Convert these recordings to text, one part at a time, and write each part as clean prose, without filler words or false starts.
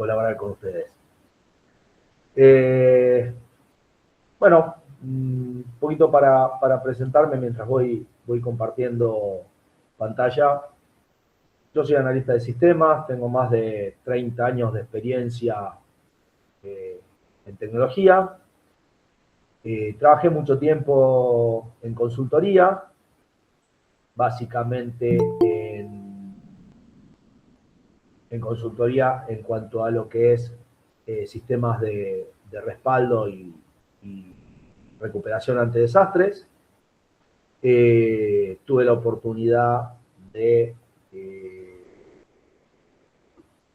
colaborar con ustedes. Bueno, un poquito para presentarme mientras voy compartiendo pantalla. Yo soy analista de sistemas, tengo más de 30 años de experiencia en tecnología. Trabajé mucho tiempo en consultoría, básicamente en consultoría en cuanto a lo que es sistemas de respaldo y recuperación ante desastres. Tuve la oportunidad de...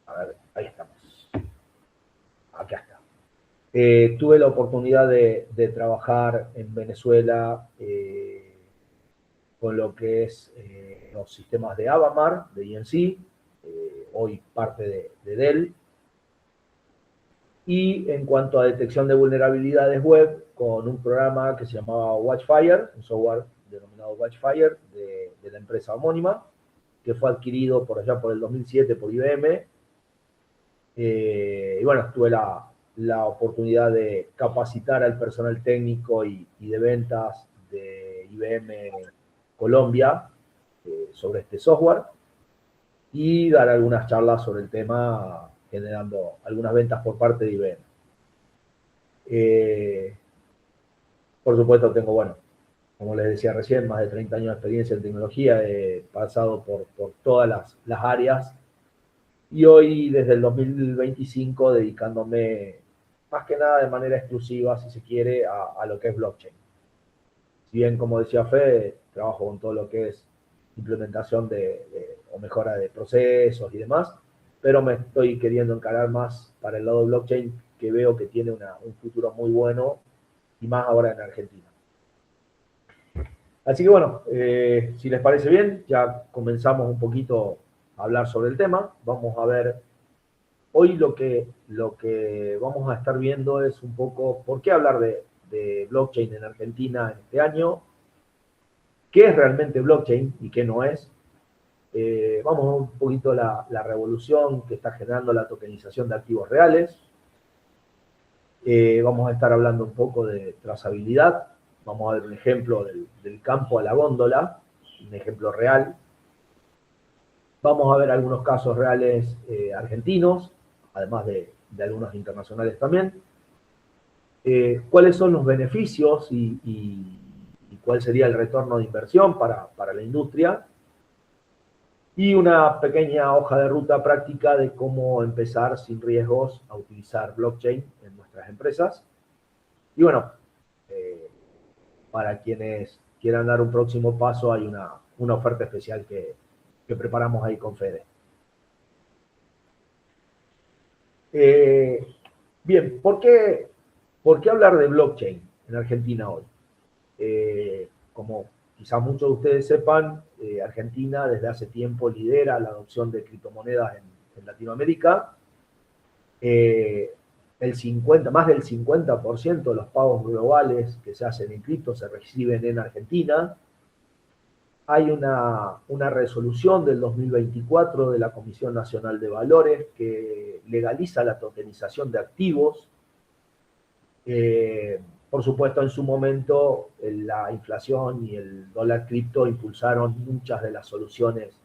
a ver, ahí estamos. Acá está. Tuve la oportunidad de trabajar en Venezuela con lo que es los sistemas de Avamar, de INC, hoy parte de Dell. Y en cuanto a detección de vulnerabilidades web, con un programa que se llamaba Watchfire, un software denominado Watchfire de la empresa homónima, que fue adquirido por allá por el 2007 por IBM. Y bueno, tuve la oportunidad de capacitar al personal técnico y de ventas de IBM Colombia sobre este software y dar algunas charlas sobre el tema, generando algunas ventas por parte de IBM. Por supuesto tengo, bueno, como les decía recién, más de 30 años de experiencia en tecnología, he pasado por todas las áreas y hoy desde el 2025 dedicándome más que nada de manera exclusiva, si se quiere, a lo que es blockchain. Si bien, como decía Fede, trabajo con todo lo que es implementación o mejora de procesos y demás, pero me estoy queriendo encarar más para el lado de blockchain, que veo que tiene un futuro muy bueno, y más ahora en Argentina. Así que bueno, si les parece bien, ya comenzamos un poquito a hablar sobre el tema. Vamos a ver, hoy lo que vamos a estar viendo es un poco por qué hablar de blockchain en Argentina en este año, qué es realmente blockchain y qué no es. Vamos a ver un poquito la revolución que está generando la tokenización de activos reales. Vamos a estar hablando un poco de trazabilidad. Vamos a ver un ejemplo del campo a la góndola, un ejemplo real. Vamos a ver algunos casos reales argentinos, además de algunos internacionales también. ¿Cuáles son los beneficios y cuál sería el retorno de inversión para la industria? Y una pequeña hoja de ruta práctica de cómo empezar sin riesgos a utilizar blockchain en nuestras empresas. Y bueno, para quienes quieran dar un próximo paso, hay una oferta especial que preparamos ahí con Fede. Bien, ¿por qué hablar de blockchain en Argentina hoy? Como quizás muchos de ustedes sepan, Argentina desde hace tiempo lidera la adopción de criptomonedas en Latinoamérica. Más del 50% de los pagos globales que se hacen en cripto se reciben en Argentina. Hay una resolución del 2024 de la Comisión Nacional de Valores que legaliza la tokenización de activos. Por supuesto, en su momento, la inflación y el dólar cripto impulsaron muchas de las soluciones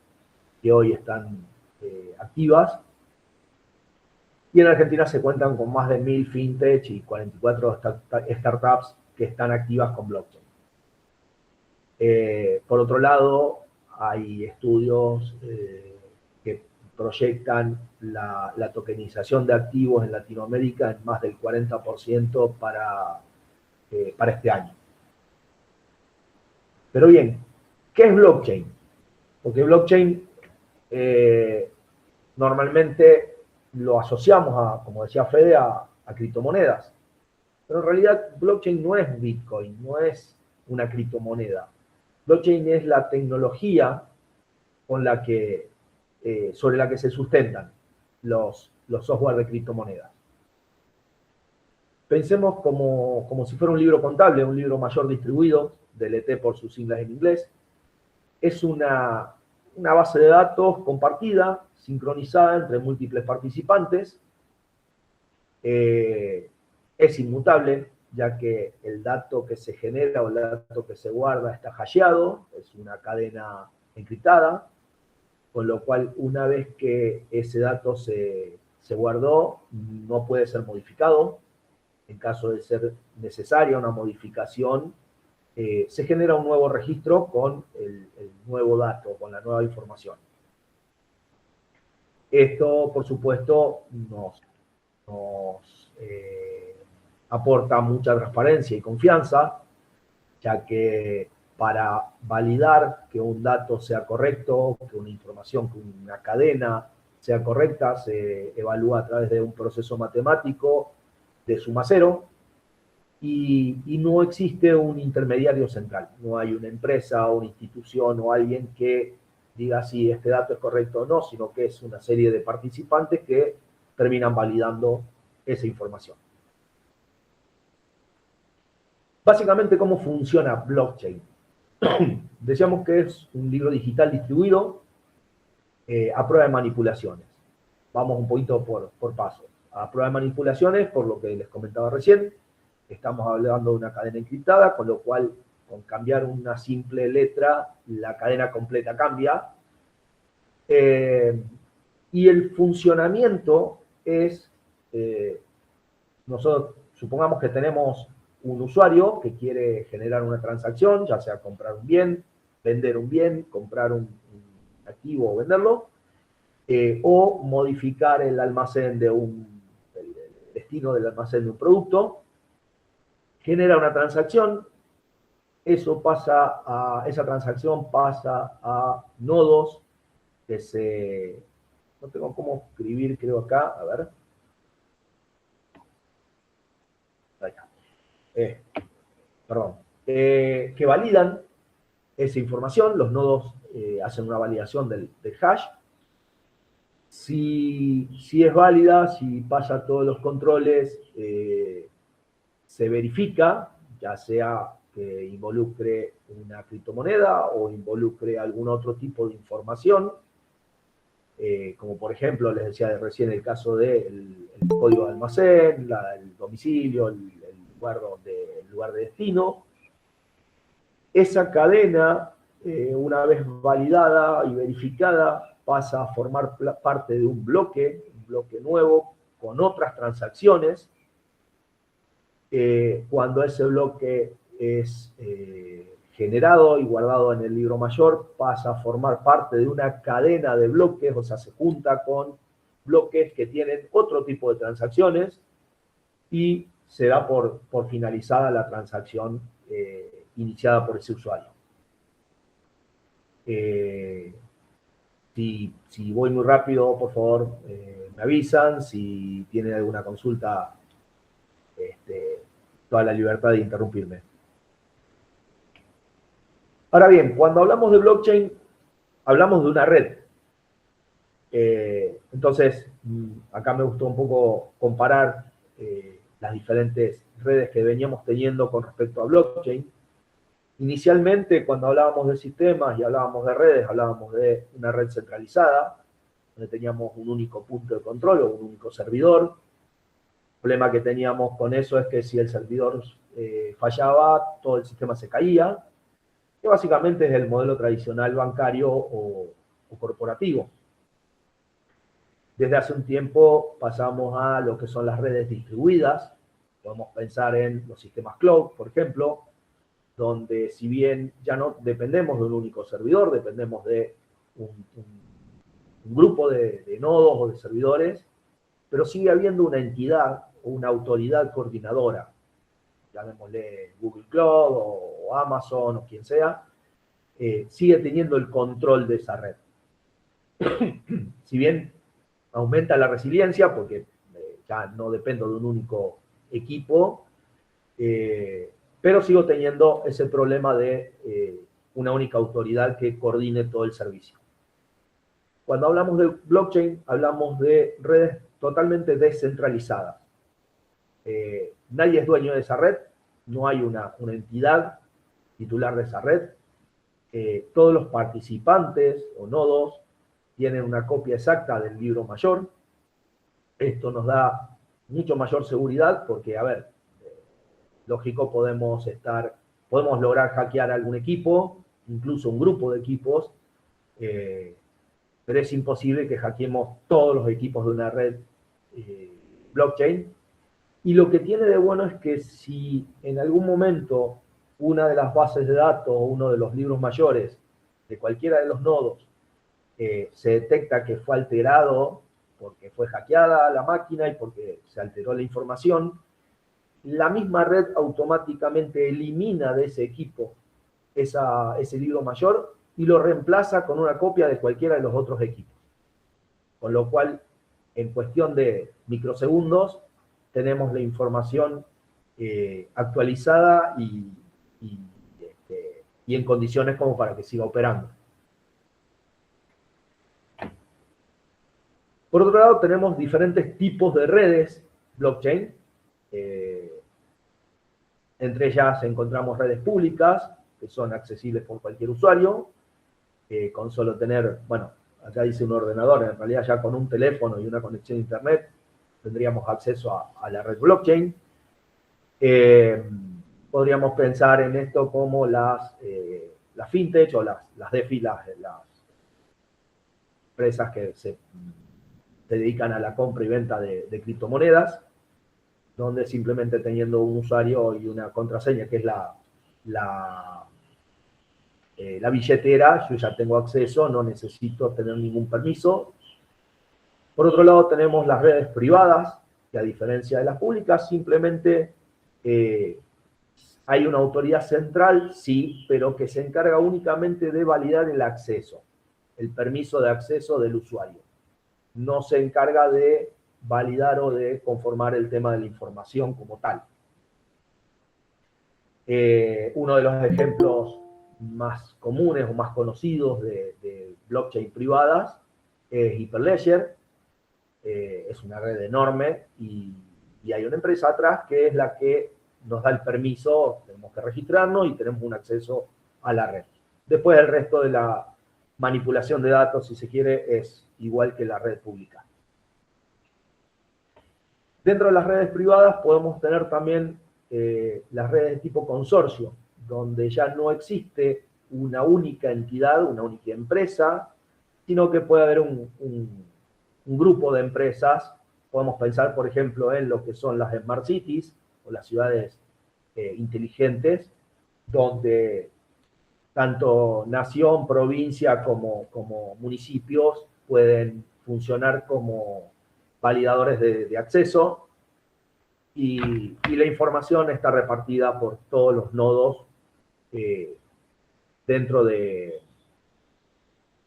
que hoy están activas. Y en Argentina se cuentan con más de 1000 fintech y 44 startups que están activas con blockchain. Por otro lado, hay estudios que proyectan la tokenización de activos en Latinoamérica en más del 40% para este año. Pero bien, ¿qué es blockchain? Porque blockchain normalmente lo asociamos como decía Fede, a criptomonedas. Pero en realidad blockchain no es Bitcoin, no es una criptomoneda. Blockchain es la tecnología con sobre la que se sustentan los software de criptomonedas. Pensemos como si fuera un libro contable, un libro mayor distribuido, DLT por sus siglas en inglés. Es una base de datos compartida, sincronizada entre múltiples participantes, Es inmutable, ya que el dato que se genera o el dato que se guarda está hasheado, es una cadena encriptada, con lo cual una vez que ese dato se guardó, no puede ser modificado. En caso de ser necesaria una modificación, se genera un nuevo registro con el nuevo dato, con la nueva información. Esto, por supuesto, nos aporta mucha transparencia y confianza, ya que para validar que un dato sea correcto, que una información, que una cadena sea correcta, se evalúa a través de un proceso matemático de suma cero, y no existe un intermediario central. No hay una empresa o una institución o alguien que diga si este dato es correcto o no, sino que es una serie de participantes que terminan validando esa información. Básicamente, ¿cómo funciona blockchain? Decíamos que es un libro digital distribuido a prueba de manipulaciones. Vamos un poquito por paso. A prueba de manipulaciones, por lo que les comentaba recién, estamos hablando de una cadena encriptada, con lo cual, con cambiar una simple letra, la cadena completa cambia. Y el funcionamiento es, nosotros supongamos que tenemos un usuario que quiere generar una transacción, ya sea comprar un bien, vender un bien, comprar un activo o venderlo, o modificar el almacén de el destino del almacén de un producto, genera una transacción, esa transacción pasa a nodos que no tengo cómo escribir, creo acá, a ver. Ahí está. Perdón. Que validan esa información, los nodos hacen una validación del hash. Si es válida, si pasa todos los controles, se verifica, ya sea que involucre una criptomoneda o involucre algún otro tipo de información, como por ejemplo, les decía recién el caso del código de almacén, el domicilio, el lugar de destino. Esa cadena, una vez validada y verificada, pasa a formar parte de un bloque nuevo con otras transacciones. Cuando ese bloque es generado y guardado en el libro mayor, pasa a formar parte de una cadena de bloques, o sea, se junta con bloques que tienen otro tipo de transacciones y se da por finalizada la transacción iniciada por ese usuario. Si voy muy rápido, por favor, me avisan. Si tienen alguna consulta, toda la libertad de interrumpirme. Ahora bien, cuando hablamos de blockchain, hablamos de una red. Entonces, acá me gustó un poco comparar las diferentes redes que veníamos teniendo con respecto a blockchain. Inicialmente, cuando hablábamos de sistemas y hablábamos de redes, hablábamos de una red centralizada, donde teníamos un único punto de control o un único servidor. El problema que teníamos con eso es que si el servidor fallaba, todo el sistema se caía, que básicamente es el modelo tradicional bancario o corporativo. Desde hace un tiempo pasamos a lo que son las redes distribuidas. Podemos pensar en los sistemas cloud, por ejemplo, donde si bien ya no dependemos de un único servidor, dependemos de un grupo de nodos o de servidores, pero sigue habiendo una entidad o una autoridad coordinadora, llamémosle Google Cloud o Amazon o quien sea, sigue teniendo el control de esa red. Si bien aumenta la resiliencia, porque ya no dependo de un único equipo, pero sigo teniendo ese problema de una única autoridad que coordine todo el servicio. Cuando hablamos de blockchain, hablamos de redes totalmente descentralizadas. Nadie es dueño de esa red, no hay una entidad titular de esa red. Todos los participantes o nodos tienen una copia exacta del libro mayor. Esto nos da mucho mayor seguridad, porque, a ver, lógico, podemos lograr hackear algún equipo, incluso un grupo de equipos, pero es imposible que hackeemos todos los equipos de una red blockchain. Y lo que tiene de bueno es que si en algún momento una de las bases de datos o uno de los libros mayores de cualquiera de los nodos se detecta que fue alterado porque fue hackeada la máquina y porque se alteró la información, la misma red automáticamente elimina de ese equipo ese libro mayor y lo reemplaza con una copia de cualquiera de los otros equipos. Con lo cual, en cuestión de microsegundos, tenemos la información actualizada y en condiciones como para que siga operando. Por otro lado, tenemos diferentes tipos de redes blockchain. Entre ellas encontramos redes públicas, que son accesibles por cualquier usuario, con solo tener, bueno, acá dice un ordenador, en realidad ya con un teléfono y una conexión a internet tendríamos acceso a la red blockchain. Podríamos pensar en esto como las fintech o las DeFi, las empresas que se dedican a la compra y venta de criptomonedas, donde simplemente teniendo un usuario y una contraseña, que es la billetera, yo ya tengo acceso, no necesito tener ningún permiso. Por otro lado, tenemos las redes privadas, que a diferencia de las públicas, simplemente hay una autoridad central, sí, pero que se encarga únicamente de validar el acceso, el permiso de acceso del usuario. No se encarga de validar o de conformar el tema de la información como tal. Uno de los ejemplos más comunes o más conocidos de blockchain privadas es Hyperledger. Es una red enorme y hay una empresa atrás que es la que nos da el permiso, tenemos que registrarnos y tenemos un acceso a la red. Después el resto de la manipulación de datos, si se quiere, es igual que la red pública. Dentro de las redes privadas podemos tener también las redes de tipo consorcio, donde ya no existe una única entidad, una única empresa, sino que puede haber un grupo de empresas. Podemos pensar, por ejemplo, en lo que son las Smart Cities o las ciudades inteligentes, donde tanto nación, provincia como municipios pueden funcionar como validadores de acceso y la información está repartida por todos los nodos dentro de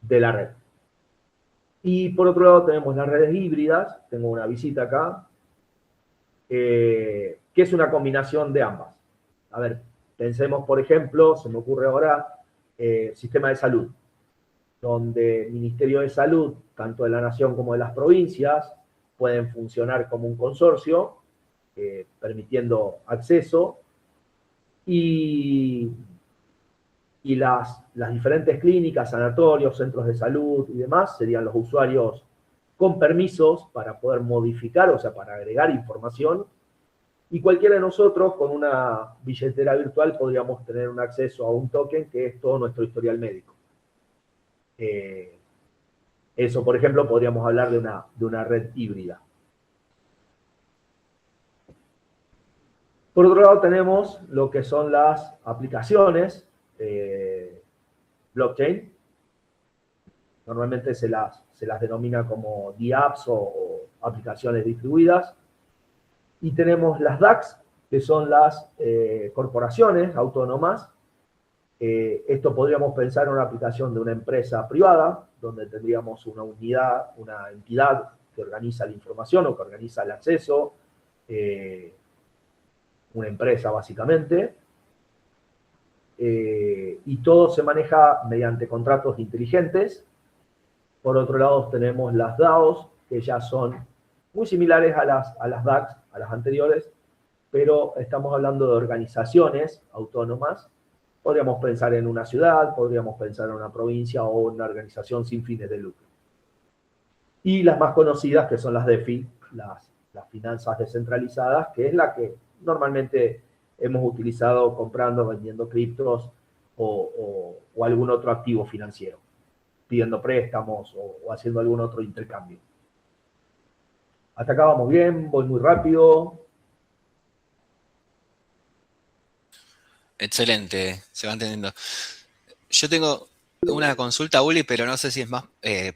la red. Y por otro lado tenemos las redes híbridas, tengo una visita acá, que es una combinación de ambas. A ver, pensemos, por ejemplo, se me ocurre ahora, sistema de salud, donde el Ministerio de Salud, tanto de la Nación como de las provincias, pueden funcionar como un consorcio, permitiendo acceso, y las diferentes clínicas, sanatorios, centros de salud y demás serían los usuarios con permisos para poder modificar, o sea, para agregar información, y cualquiera de nosotros con una billetera virtual podríamos tener un acceso a un token que es todo nuestro historial médico. Eso, por ejemplo, podríamos hablar de una red híbrida. Por otro lado tenemos lo que son las aplicaciones blockchain. Normalmente se las denomina como DApps o aplicaciones distribuidas. Y tenemos las DACs, que son las corporaciones autónomas. Esto podríamos pensar en una aplicación de una empresa privada, donde tendríamos una unidad, una entidad que organiza la información o que organiza el acceso, una empresa básicamente, y todo se maneja mediante contratos inteligentes. Por otro lado tenemos las DAOs, que ya son muy similares a las DACs, a las anteriores, pero estamos hablando de organizaciones autónomas. Podríamos pensar en una ciudad, podríamos pensar en una provincia o una organización sin fines de lucro. Y las más conocidas, que son las DeFi, las las finanzas descentralizadas, que es la que normalmente hemos utilizado comprando, vendiendo criptos o algún otro activo financiero, pidiendo préstamos o haciendo algún otro intercambio. Hasta acá vamos bien, voy muy rápido. Excelente, se va entendiendo. Yo tengo una consulta, Uli, pero no sé si es más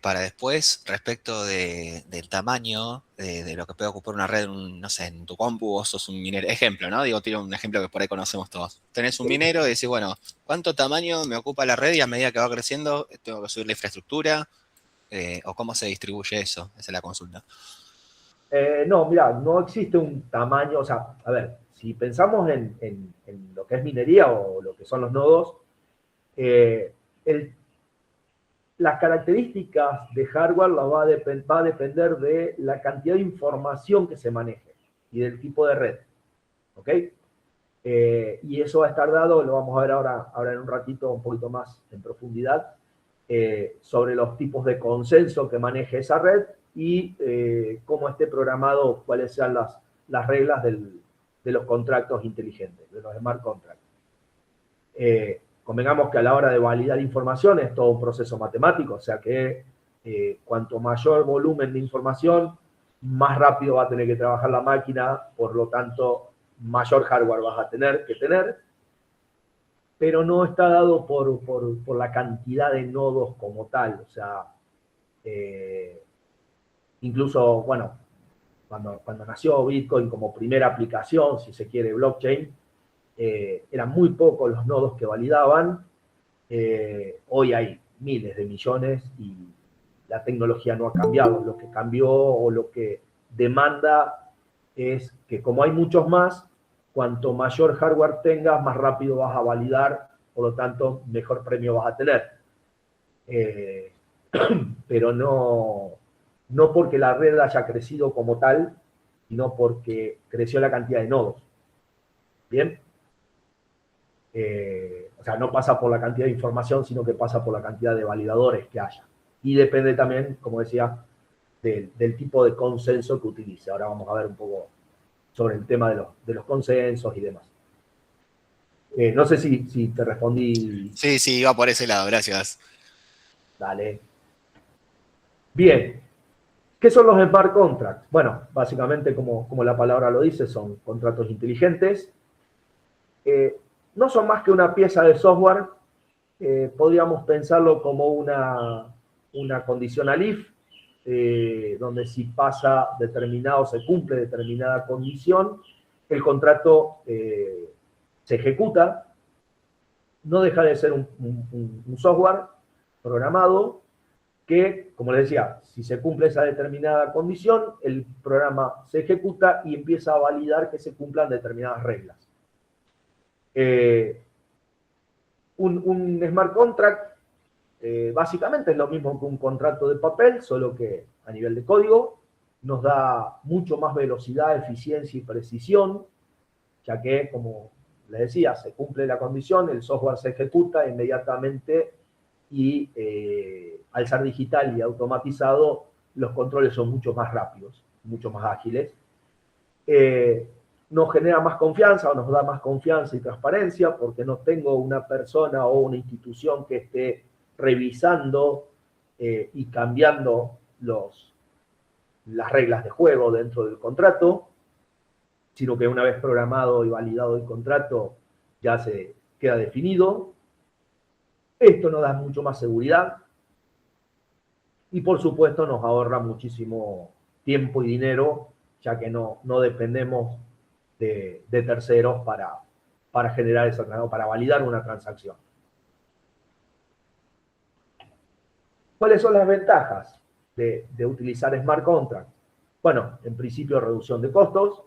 para después respecto del tamaño de lo que puede ocupar una red, no sé, en tu compu, vos sos un minero. Ejemplo, ¿no? Digo, tiro un ejemplo que por ahí conocemos todos. Tenés un minero y decís, bueno, ¿cuánto tamaño me ocupa la red y a medida que va creciendo tengo que subir la infraestructura? ¿O cómo se distribuye eso? Esa es la consulta. No, mira, no existe un tamaño, o sea, a ver, si pensamos en lo que es minería o lo que son los nodos, el las características de hardware va a depender de la cantidad de información que se maneje y del tipo de red. ¿Ok? Y eso va a estar dado, lo vamos a ver ahora en un ratito un poquito más en profundidad, sobre los tipos de consenso que maneje esa red y cómo esté programado, cuáles sean las reglas de los contratos inteligentes, de los smart contracts. Convengamos que a la hora de validar información es todo un proceso matemático, o sea que cuanto mayor volumen de información, más rápido va a tener que trabajar la máquina, por lo tanto, mayor hardware vas a tener que tener, pero no está dado por la cantidad de nodos como tal, o sea, incluso, bueno, cuando nació Bitcoin como primera aplicación, si se quiere, blockchain, eran muy pocos los nodos que validaban. Hoy hay miles de millones y la tecnología no ha cambiado. Lo que cambió o lo que demanda es que como hay muchos más, cuanto mayor hardware tengas, más rápido vas a validar, por lo tanto, mejor premio vas a tener. Pero no porque la red haya crecido como tal, sino porque creció la cantidad de nodos. ¿Bien? O sea, no pasa por la cantidad de información, sino que pasa por la cantidad de validadores que haya. Y depende también, como decía, del tipo de consenso que utilice. Ahora vamos a ver un poco sobre el tema de los consensos y demás. No sé si te respondí. Sí, sí, iba por ese lado, gracias. Dale. Bien. ¿Qué son los smart contracts? Bueno, básicamente, como la palabra lo dice, son contratos inteligentes. No son más que una pieza de software. Podríamos pensarlo como una conditional if, donde si pasa determinado, se cumple determinada condición, el contrato se ejecuta. No deja de ser un software programado que, como les decía, si se cumple esa determinada condición, el programa se ejecuta y empieza a validar que se cumplan determinadas reglas. Un smart contract básicamente es lo mismo que un contrato de papel, solo que a nivel de código nos da mucho más velocidad, eficiencia y precisión, ya que, como les decía, se cumple la condición, el software se ejecuta inmediatamente y al ser digital y automatizado, los controles son mucho más rápidos, mucho más ágiles. Nos genera más confianza o nos da más confianza y transparencia porque no tengo una persona o una institución que esté revisando y cambiando las reglas de juego dentro del contrato, sino que una vez programado y validado el contrato ya se queda definido. Esto nos da mucho más seguridad y por supuesto nos ahorra muchísimo tiempo y dinero, ya que no dependemos de terceros para generar esa transacción, para validar una transacción. ¿Cuáles son las ventajas de utilizar smart contracts? Bueno, en principio reducción de costos,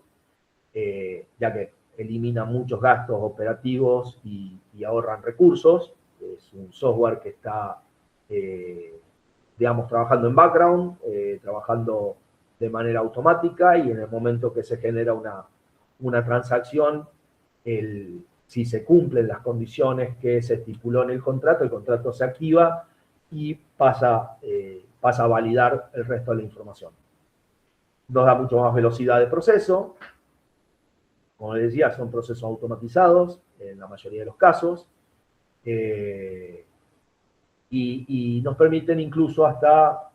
ya que elimina muchos gastos operativos y ahorran recursos. Es un software que está, digamos, trabajando en background, trabajando de manera automática y en el momento que se genera una transacción, si se cumplen las condiciones que se estipuló en el contrato se activa y pasa a validar el resto de la información. nos da mucho más velocidad de proceso. Como les decía, son procesos automatizados en la mayoría de los casos. Y nos permiten incluso hasta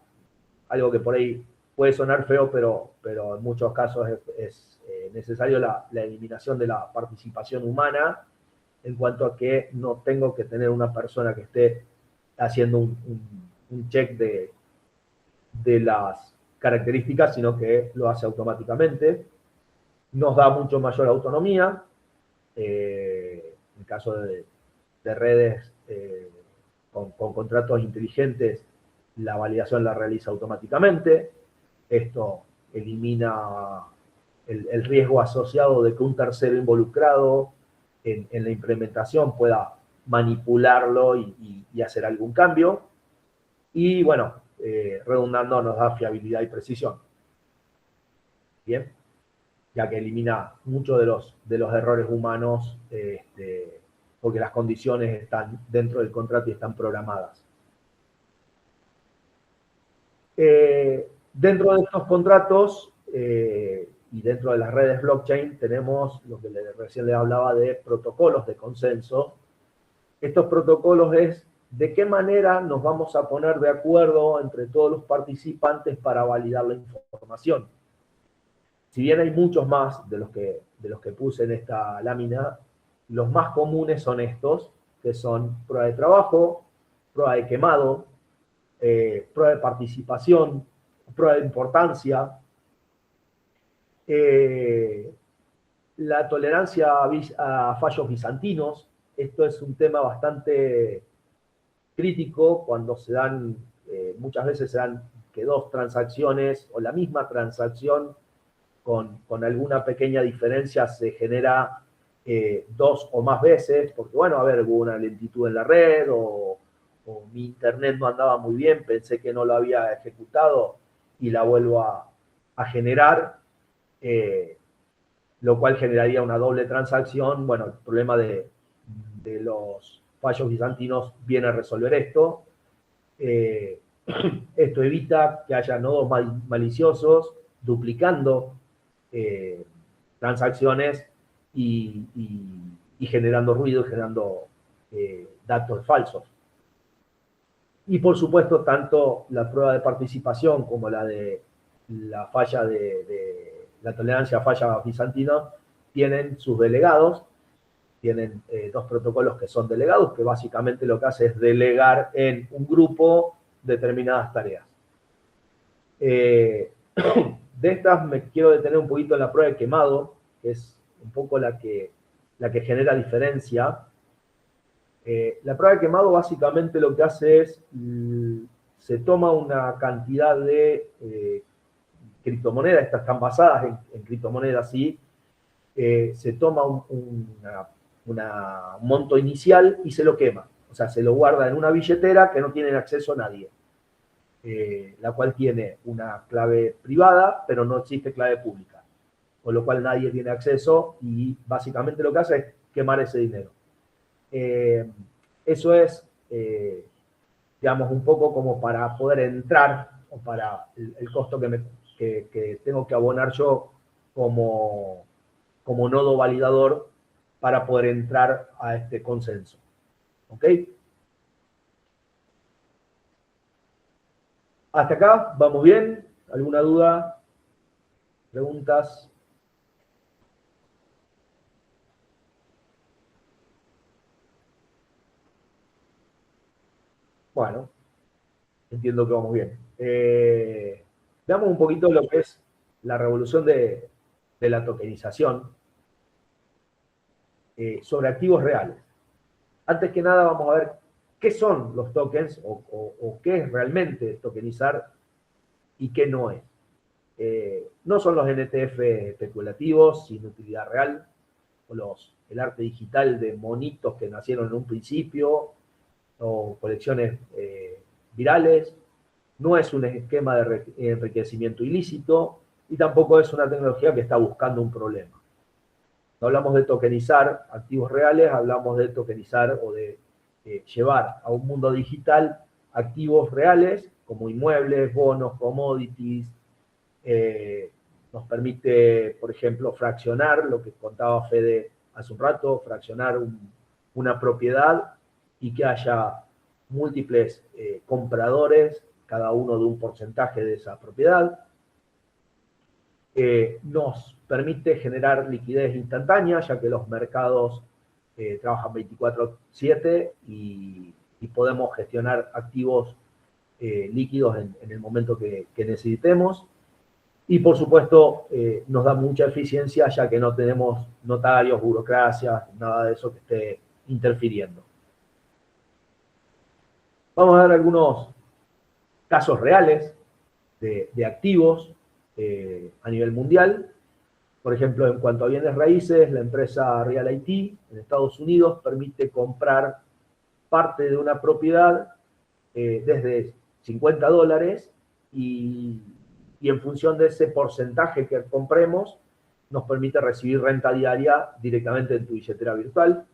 algo que por ahí puede sonar feo, pero en muchos casos es necesario la eliminación de la participación humana, en cuanto a que no tengo que tener una persona que esté haciendo un check de las características, sino que lo hace automáticamente. Nos da mucho mayor autonomía. En el caso de redes con contratos inteligentes, la validación la realiza automáticamente. Esto elimina el riesgo asociado de que un tercero involucrado en la implementación pueda manipularlo y hacer algún cambio. Y bueno, redundando, nos da fiabilidad y precisión. Bien, ya que elimina muchos de los errores humanos, porque las condiciones están dentro del contrato y están programadas. Dentro de estos contratos y dentro de las redes blockchain tenemos lo que recién les hablaba de protocolos de consenso. Estos protocolos es de qué manera nos vamos a poner de acuerdo entre todos los participantes para validar la información. Si bien hay muchos más de los que puse en esta lámina, los más comunes son estos, que son prueba de trabajo, prueba de quemado, prueba de participación, prueba de importancia, la tolerancia a fallos bizantinos. Esto es un tema bastante crítico cuando se dan, muchas veces se dan que dos transacciones o la misma transacción con alguna pequeña diferencia se genera dos o más veces, porque bueno, a ver, hubo una lentitud en la red o mi internet no andaba muy bien, pensé que no lo había ejecutado y la vuelvo a generar, lo cual generaría una doble transacción. Bueno, el problema de los fallos bizantinos viene a resolver esto. Esto evita que haya nodos maliciosos duplicando transacciones y generando ruido y generando datos falsos. Y por supuesto, tanto la prueba de participación como la de la falla de la tolerancia a falla bizantina tienen sus delegados, tienen dos protocolos que son delegados, que básicamente lo que hace es delegar en un grupo determinadas tareas. De estas me quiero detener un poquito en la prueba de quemado, que es un poco la que genera diferencia. La prueba de quemado básicamente lo que hace es, se toma una cantidad de criptomonedas, estas están basadas en criptomonedas, sí, se toma un monto inicial y se lo quema. O sea, se lo guarda en una billetera que no tiene acceso a nadie, la cual tiene una clave privada, pero no existe clave pública, con lo cual nadie tiene acceso y básicamente lo que hace es quemar ese dinero. Eso es, digamos, un poco como para poder entrar, o para el costo que tengo que abonar yo como nodo validador para poder entrar a este consenso. ¿Ok? ¿Hasta acá? ¿Vamos bien? ¿Alguna duda? ¿Preguntas? Bueno, entiendo que vamos bien. Veamos un poquito lo que es la revolución de la tokenización sobre activos reales. Antes que nada vamos a ver qué son los tokens o qué es realmente tokenizar y qué no es. No son los NTF especulativos sin utilidad real, o el arte digital de monitos que nacieron en un principio, o colecciones virales. No es un esquema de enriquecimiento ilícito y tampoco es una tecnología que está buscando un problema. No hablamos de tokenizar activos reales, hablamos de tokenizar o de llevar a un mundo digital activos reales como inmuebles, bonos, commodities, nos permite, por ejemplo, fraccionar, lo que contaba Fede hace un rato, fraccionar una propiedad y que haya múltiples compradores, cada uno de un porcentaje de esa propiedad. Nos permite generar liquidez instantánea, ya que los mercados trabajan 24/7 y podemos gestionar activos líquidos en el momento que necesitemos. Y por supuesto, nos da mucha eficiencia, ya que no tenemos notarios, burocracia, nada de eso que esté interfiriendo. Vamos a ver algunos casos reales de activos a nivel mundial. Por ejemplo, en cuanto a bienes raíces, la empresa Real IT en Estados Unidos permite comprar parte de una propiedad desde $50 y en función de ese porcentaje que compremos, nos permite recibir renta diaria directamente en tu billetera virtual,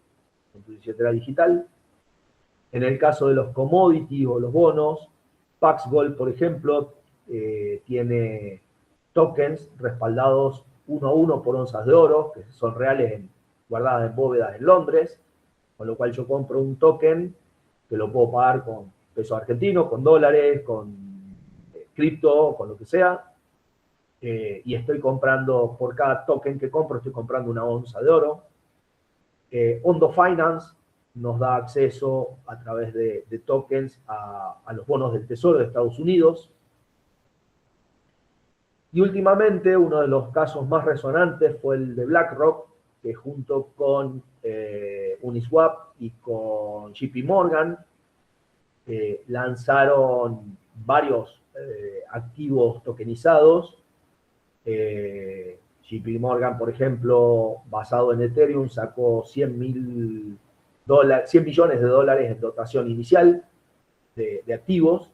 en tu billetera digital. En el caso de los commodities o los bonos, Pax Gold, por ejemplo, tiene tokens respaldados 1 a 1 por onzas de oro, que son reales guardadas en bóvedas en Londres, con lo cual yo compro un token que lo puedo pagar con pesos argentinos, con dólares, con cripto, con lo que sea, y estoy comprando, por cada token que compro, estoy comprando una onza de oro. Ondo Finance nos da acceso a través de tokens a los bonos del Tesoro de Estados Unidos. Y últimamente, uno de los casos más resonantes fue el de BlackRock, que junto con Uniswap y con JP Morgan lanzaron varios activos tokenizados. JP Morgan, por ejemplo, basado en Ethereum, sacó 100 millones de dólares en dotación inicial de activos.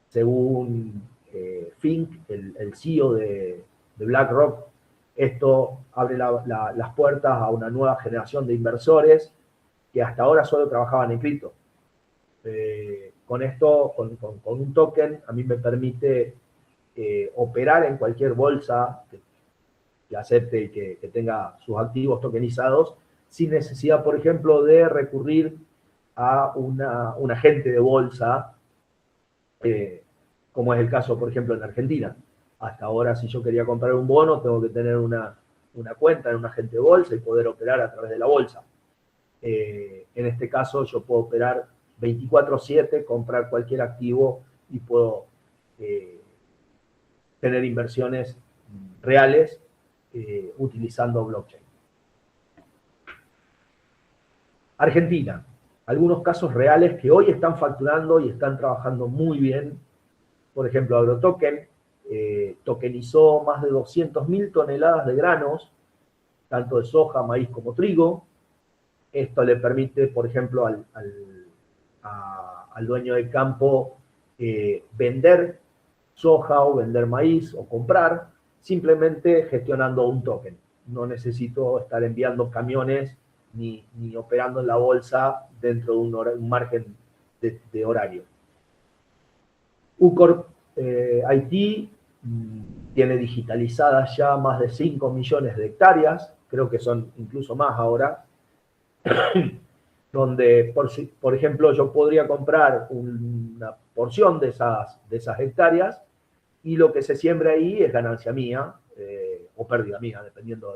Según Fink, el CEO de BlackRock, esto abre las puertas a una nueva generación de inversores que hasta ahora solo trabajaban en cripto. Con esto, con un token, a mí me permite operar en cualquier bolsa que acepte y que tenga sus activos tokenizados, sin necesidad, por ejemplo, de recurrir a un agente de bolsa, como es el caso, por ejemplo, en Argentina. Hasta ahora, si yo quería comprar un bono, tengo que tener una cuenta en un agente de bolsa y poder operar a través de la bolsa. En este caso, yo puedo operar 24/7, comprar cualquier activo y puedo tener inversiones reales utilizando blockchain. Argentina. Algunos casos reales que hoy están facturando y están trabajando muy bien. Por ejemplo, AgroToken tokenizó más de 200.000 toneladas de granos, tanto de soja, maíz como trigo. Esto le permite, por ejemplo, al dueño del campo vender soja o vender maíz o comprar, simplemente gestionando un token. No necesito estar enviando camiones ni operando en la bolsa dentro de un margen de horario. Ucorp IT tiene digitalizadas ya más de 5 millones de hectáreas, creo que son incluso más ahora, donde, por ejemplo, yo podría comprar una porción de esas hectáreas y lo que se siembra ahí es ganancia mía o pérdida mía, dependiendo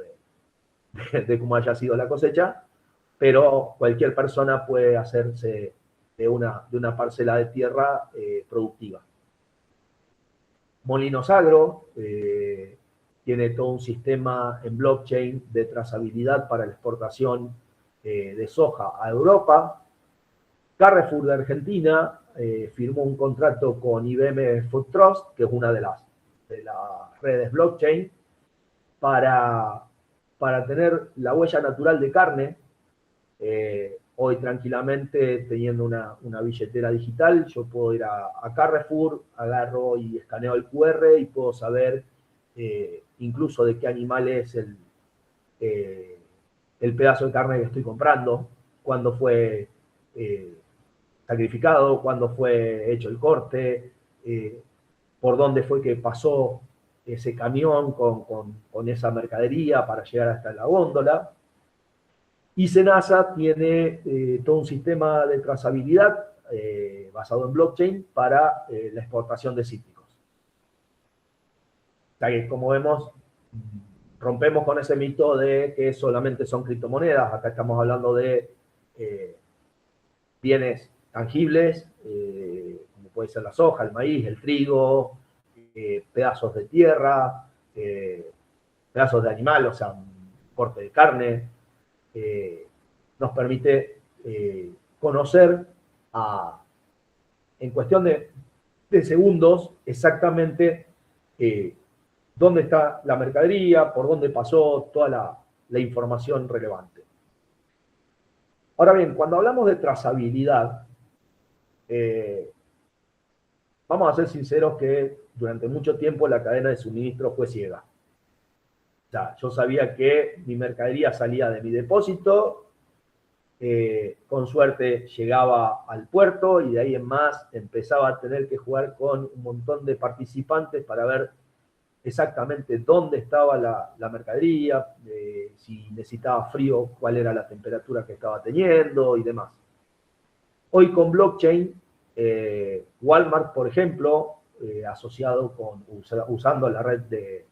de cómo haya sido la cosecha, pero cualquier persona puede hacerse de una parcela de tierra productiva. Molinos Agro tiene todo un sistema en blockchain de trazabilidad para la exportación de soja a Europa. Carrefour de Argentina firmó un contrato con IBM Food Trust, que es una de las redes blockchain, para tener la huella natural de carne. Hoy tranquilamente, teniendo una billetera digital, yo puedo ir a Carrefour, agarro y escaneo el QR y puedo saber incluso de qué animal es el pedazo de carne que estoy comprando, cuándo fue sacrificado, cuándo fue hecho el corte. por dónde fue que pasó ese camión con esa mercadería para llegar hasta la góndola. Y SENASA tiene todo un sistema de trazabilidad basado en blockchain para la exportación de cítricos. O sea que, como vemos, rompemos con ese mito de que solamente son criptomonedas. Acá estamos hablando de bienes tangibles, como puede ser la soja, el maíz, el trigo, pedazos de tierra, pedazos de animal, o sea, un corte de carne. Nos permite conocer en cuestión de segundos exactamente dónde está la mercadería, por dónde pasó, toda la información relevante. Ahora bien, cuando hablamos de trazabilidad, vamos a ser sinceros que durante mucho tiempo la cadena de suministro fue ciega. O sea, yo sabía que mi mercadería salía de mi depósito, con suerte llegaba al puerto y de ahí en más empezaba a tener que jugar con un montón de participantes para ver exactamente dónde estaba la mercadería, si necesitaba frío, cuál era la temperatura que estaba teniendo y demás. Hoy con blockchain, Walmart, por ejemplo, asociado usando la red de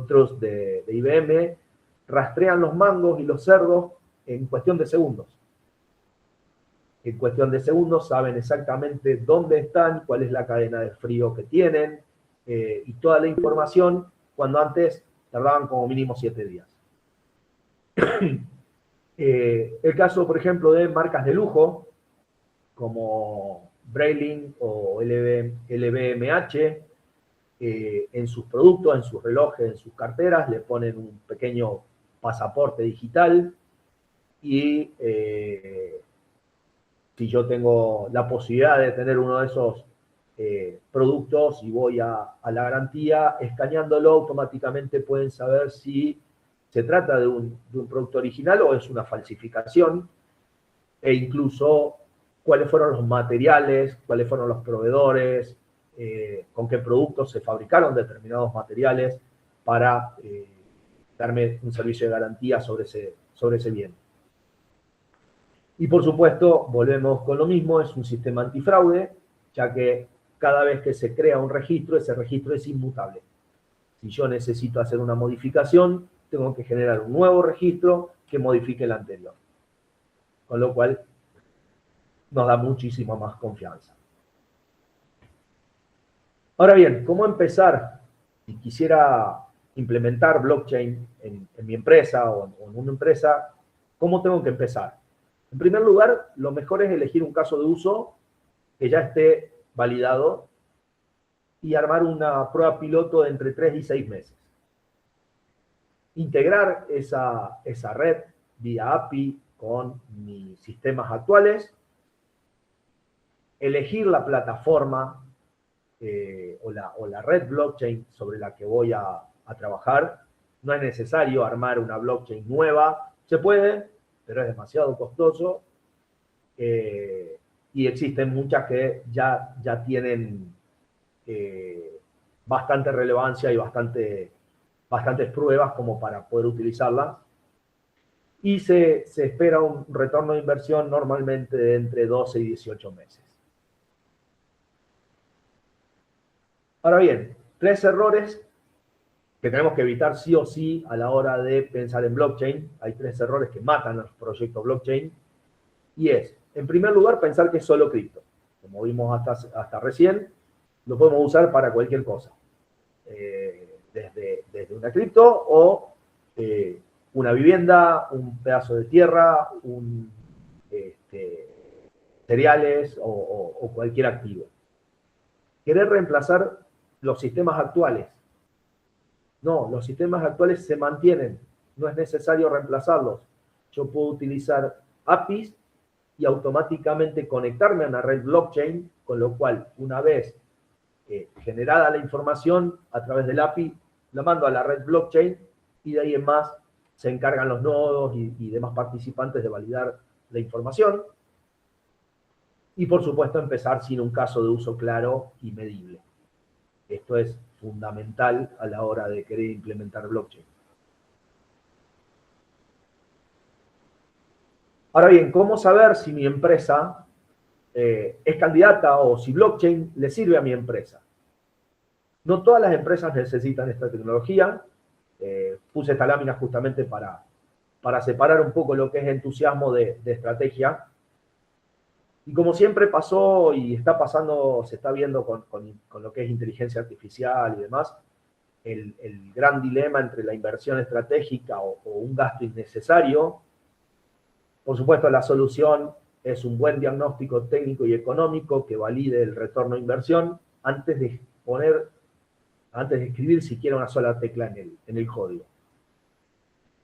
Trust de IBM, rastrean los mangos y los cerdos en cuestión de segundos. En cuestión de segundos saben exactamente dónde están, cuál es la cadena de frío que tienen, y toda la información, cuando antes tardaban como mínimo 7 días. El caso, por ejemplo, de marcas de lujo, como Breitling o LVMH, en sus productos, en sus relojes, en sus carteras, le ponen un pequeño pasaporte digital y si yo tengo la posibilidad de tener uno de esos productos y voy a la garantía, escaneándolo automáticamente pueden saber si se trata de un producto original o es una falsificación, e incluso cuáles fueron los materiales, cuáles fueron los proveedores, con qué productos se fabricaron determinados materiales para darme un servicio de garantía sobre ese bien. Y por supuesto, volvemos con lo mismo, es un sistema antifraude, ya que cada vez que se crea un registro, ese registro es inmutable. Si yo necesito hacer una modificación, tengo que generar un nuevo registro que modifique el anterior. Con lo cual, nos da muchísima más confianza. Ahora bien, ¿cómo empezar? Si quisiera implementar blockchain en mi empresa o en una empresa, ¿cómo tengo que empezar? En primer lugar, lo mejor es elegir un caso de uso que ya esté validado y armar una prueba piloto de entre 3 y 6 meses. Integrar esa red vía API con mis sistemas actuales, elegir la plataforma o la red blockchain sobre la que voy a trabajar. No es necesario armar una blockchain nueva, se puede, pero es demasiado costoso, y existen muchas que ya tienen bastante relevancia y bastantes pruebas como para poder utilizarlas. Y se espera un retorno de inversión normalmente de entre 12 y 18 meses. Ahora bien, 3 errores que tenemos que evitar sí o sí a la hora de pensar en blockchain. Hay 3 errores que matan a los proyectos blockchain. Y es, en primer lugar, pensar que es solo cripto. Como vimos hasta recién, lo podemos usar para cualquier cosa. Desde una cripto o una vivienda, un pedazo de tierra, cereales o cualquier activo. Querer reemplazar los sistemas actuales. No, los sistemas actuales se mantienen. No es necesario reemplazarlos. Yo puedo utilizar APIs y automáticamente conectarme a una red blockchain, con lo cual, una vez generada la información a través del API, la mando a la red blockchain y de ahí en más se encargan los nodos y demás participantes de validar la información. Y por supuesto empezar sin un caso de uso claro y medible. Esto es fundamental a la hora de querer implementar blockchain. Ahora bien, ¿cómo saber si mi empresa es candidata o si blockchain le sirve a mi empresa? No todas las empresas necesitan esta tecnología. Puse esta lámina justamente para separar un poco lo que es entusiasmo de estrategia. Y como siempre pasó y está pasando, se está viendo con lo que es inteligencia artificial y demás, el gran dilema entre la inversión estratégica o un gasto innecesario. Por supuesto, la solución es un buen diagnóstico técnico y económico que valide el retorno de inversión antes de escribir siquiera una sola tecla en el código.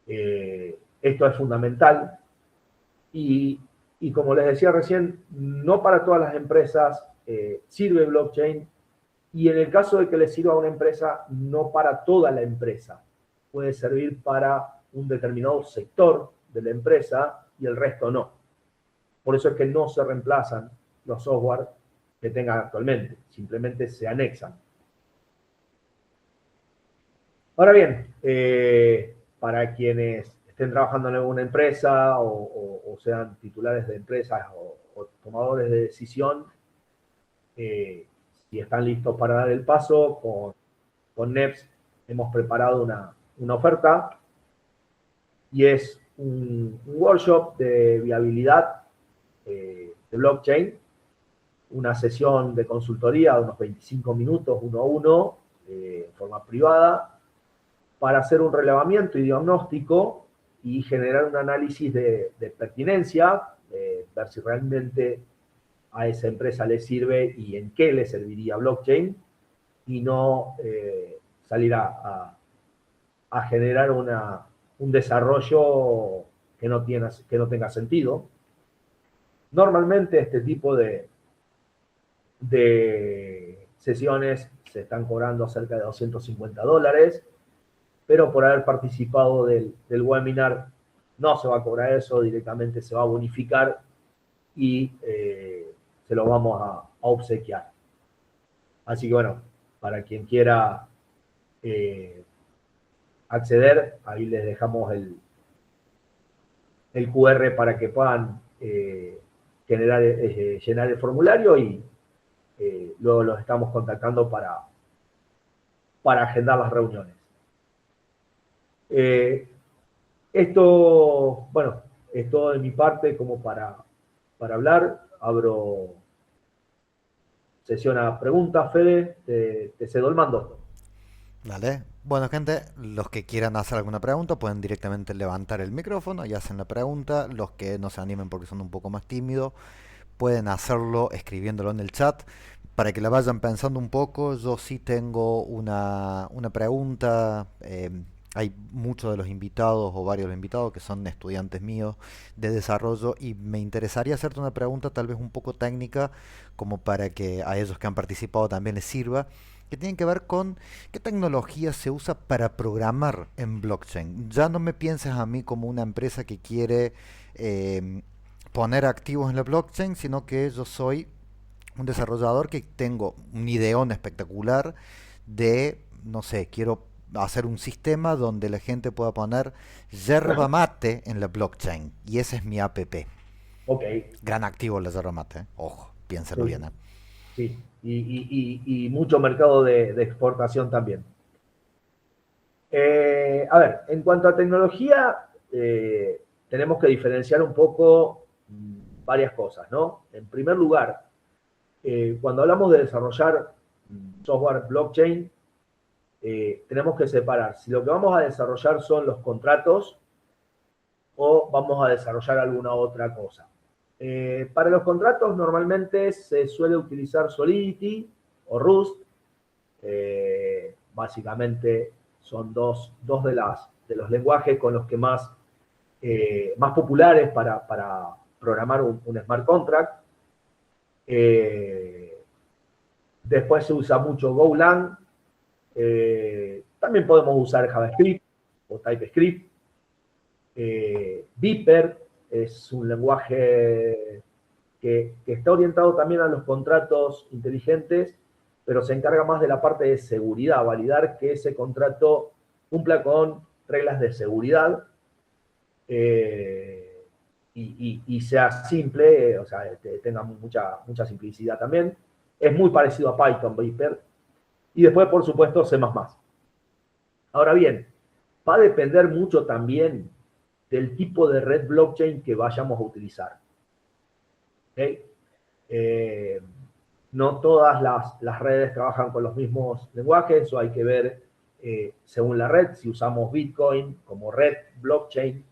Esto es fundamental y como les decía recién, no para todas las empresas sirve blockchain, y en el caso de que le sirva a una empresa, no para toda la empresa. Puede servir para un determinado sector de la empresa y el resto no. Por eso es que no se reemplazan los software que tengan actualmente, simplemente se anexan. Ahora bien, para quienes estén trabajando en alguna empresa o sean titulares de empresas o tomadores de decisión, si están listos para dar el paso, con NEPS hemos preparado una oferta y es un workshop de viabilidad de blockchain, una sesión de consultoría de unos 25 minutos, uno a uno, en forma privada, para hacer un relevamiento y diagnóstico y generar un análisis de pertinencia, ver si realmente a esa empresa le sirve y en qué le serviría blockchain, y no salir a generar un desarrollo que no tenga sentido. Normalmente este tipo de sesiones se están cobrando cerca de $250, pero por haber participado del webinar no se va a cobrar eso, directamente se va a bonificar y se lo vamos a obsequiar. Así que bueno, para quien quiera acceder, ahí les dejamos el QR para que puedan llenar el formulario y luego los estamos contactando para agendar las reuniones. Esto, bueno, es todo de mi parte como para hablar. Abro sesión a preguntas. Fede, te cedo el mando. Vale. Bueno, gente, los que quieran hacer alguna pregunta pueden directamente levantar el micrófono y hacen la pregunta. Los que no se animen porque son un poco más tímidos, pueden hacerlo escribiéndolo en el chat. Para que la vayan pensando un poco, yo sí tengo una pregunta. Hay muchos de los invitados o varios de los invitados que son estudiantes míos de desarrollo y me interesaría hacerte una pregunta tal vez un poco técnica como para que a ellos que han participado también les sirva, que tienen que ver con qué tecnología se usa para programar en blockchain. Ya no me pienses a mí como una empresa que quiere poner activos en la blockchain, sino que yo soy un desarrollador que tengo un ideón espectacular de, no sé, quiero hacer un sistema donde la gente pueda poner yerba mate en la blockchain y ese es mi app. Ok. Gran activo la yerba mate, ojo, piénsenlo Sí, bien. sí. Y mucho mercado de exportación también. A ver, en cuanto a tecnología, tenemos que diferenciar un poco varias cosas, ¿no? En primer lugar, cuando hablamos de desarrollar software blockchain, tenemos que separar si lo que vamos a desarrollar son los contratos o vamos a desarrollar alguna otra cosa. Para los contratos normalmente se suele utilizar Solidity o Rust. Básicamente son dos de los lenguajes con los que más populares para programar un smart contract. Después se usa mucho Golang. También podemos usar JavaScript o TypeScript. Viper es un lenguaje que está orientado también a los contratos inteligentes pero se encarga más de la parte de seguridad, validar que ese contrato cumpla con reglas de seguridad y sea simple, o sea, tenga mucha simplicidad también. Es muy parecido a Python, Viper. Y después, por supuesto, C++. Ahora bien, va a depender mucho también del tipo de red blockchain que vayamos a utilizar. ¿Okay? No todas las redes trabajan con los mismos lenguajes, eso hay que ver según la red. Si usamos Bitcoin como red blockchain,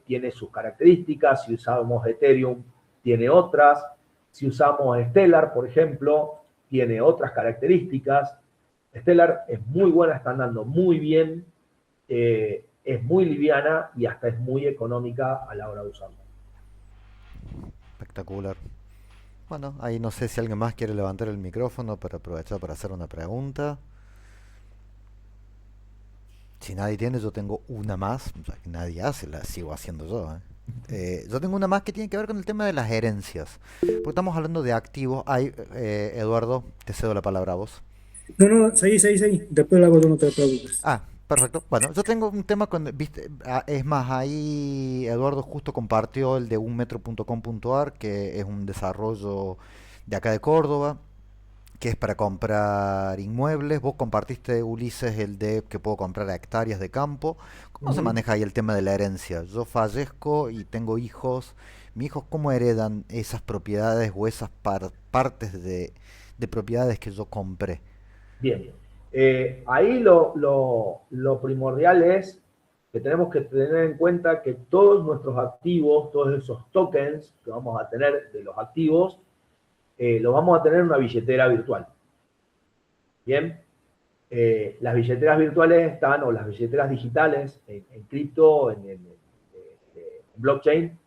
tiene sus características. Si usamos Ethereum, tiene otras. Si usamos Stellar, por ejemplo, tiene otras características. Stellar es muy buena, está andando muy bien, es muy liviana y hasta es muy económica a la hora de usarla. Espectacular. Bueno, ahí no sé si alguien más quiere levantar el micrófono para aprovechar para hacer una pregunta. Si nadie tiene, yo tengo una más, o sea, que nadie hace, la sigo haciendo yo. Yo tengo una más que tiene que ver con el tema de las herencias. Porque estamos hablando de activos. Ay, Eduardo, te cedo la palabra a vos. No, seguí. Después la hago, no te preocupes. Ah, perfecto. Bueno, yo tengo un tema con, viste, es más, ahí Eduardo justo compartió el de unmetro.com.ar, que es un desarrollo de acá de Córdoba, que es para comprar inmuebles. Vos compartiste, Ulises, el de que puedo comprar hectáreas de campo. ¿Cómo se maneja ahí el tema de la herencia? Yo fallezco y tengo hijos. ¿Mis hijos cómo heredan esas propiedades o esas partes de propiedades que yo compré? Bien. Ahí lo primordial es que tenemos que tener en cuenta que todos nuestros activos, todos esos tokens que vamos a tener de los activos, los vamos a tener en una billetera virtual. Bien. Las billeteras virtuales están, o las billeteras digitales, en cripto, en blockchain,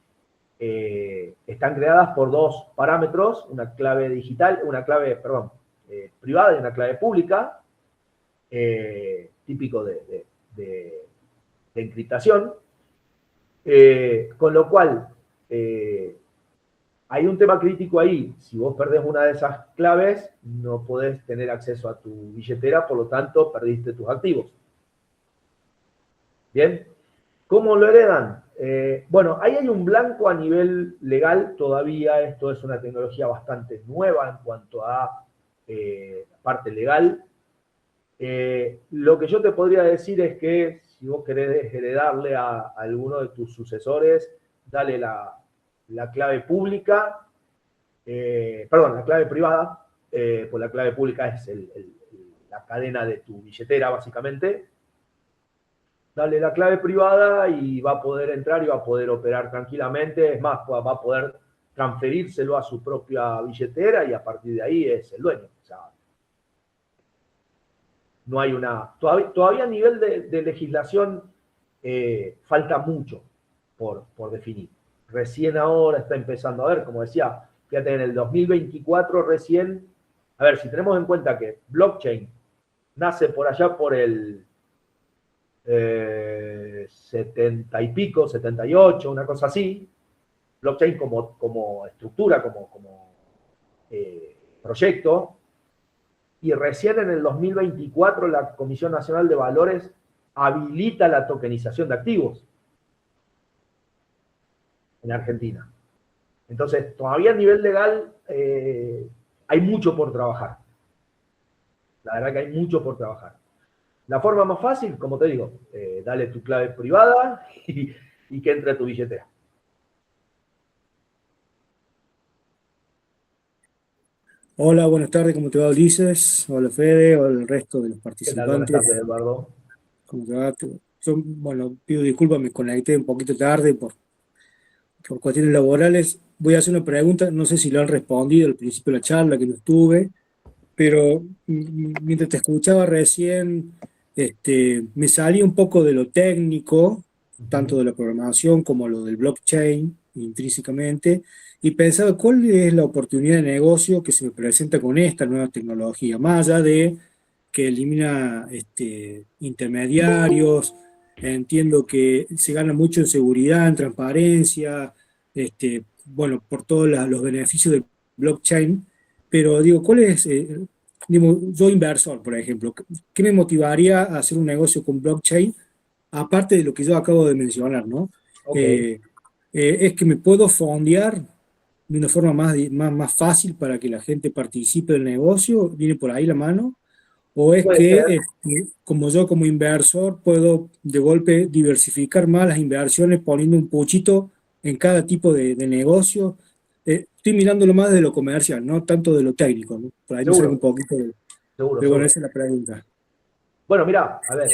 están creadas por dos parámetros, una clave digital, una clave, perdón, privada y una clave pública, típico de encriptación, con lo cual hay un tema crítico ahí. Si vos perdés una de esas claves, no podés tener acceso a tu billetera, por lo tanto, perdiste tus activos. Bien. ¿Cómo lo heredan? Bueno, ahí hay un blanco a nivel legal todavía. Esto es una tecnología bastante nueva en cuanto a parte legal. Lo que yo te podría decir es que si vos querés heredarle a alguno de tus sucesores, dale la clave pública, perdón, la clave privada, pues la clave pública es la cadena de tu billetera, básicamente. Dale la clave privada y va a poder entrar y va a poder operar tranquilamente. Es más, va a poder transferírselo a su propia billetera y a partir de ahí es el dueño. O sea, no hay una... Todavía a nivel de legislación falta mucho por definir. Recién ahora está empezando a ver, como decía, fíjate, en el 2024 recién... A ver, si tenemos en cuenta que blockchain nace por allá por el 70 y pico, 78, una cosa así, blockchain como estructura, como proyecto, y recién en el 2024 la Comisión Nacional de Valores habilita la tokenización de activos en Argentina. Entonces, todavía a nivel legal hay mucho por trabajar. La verdad que hay mucho por trabajar. La forma más fácil, como te digo, dale tu clave privada y que entre a tu billetera. Hola, buenas tardes, ¿cómo te va, Ulises? Hola, Fede, hola el resto de los ¿Qué tal? Buenas participantes. tardes, Eduardo. ¿Cómo te va? Yo, bueno, pido disculpas, me conecté un poquito tarde por cuestiones laborales. Voy a hacer una pregunta, no sé si lo han respondido al principio de la charla que no estuve, pero mientras te escuchaba recién, me salí un poco de lo técnico, tanto de la programación como lo del blockchain intrínsecamente, y pensaba cuál es la oportunidad de negocio que se me presenta con esta nueva tecnología, más allá de que elimina intermediarios. Entiendo que se gana mucho en seguridad, en transparencia, bueno, por todos los beneficios del blockchain, pero digo, ¿cuál es digamos, yo inversor, por ejemplo, ¿qué me motivaría a hacer un negocio con blockchain? Aparte de lo que yo acabo de mencionar, ¿no? Ok, Es que me puedo fondear de una forma más fácil para que la gente participe del negocio, ¿viene por ahí la mano? ¿O es puede que ser. como yo como inversor puedo de golpe diversificar más las inversiones poniendo un puchito en cada tipo de negocio? Estoy mirándolo más de lo comercial, no tanto de lo técnico, ¿no? Por ahí me salgo un Seguro, poquito seguro, pero bueno, seguro. esa es la pregunta. Bueno, mira, a ver,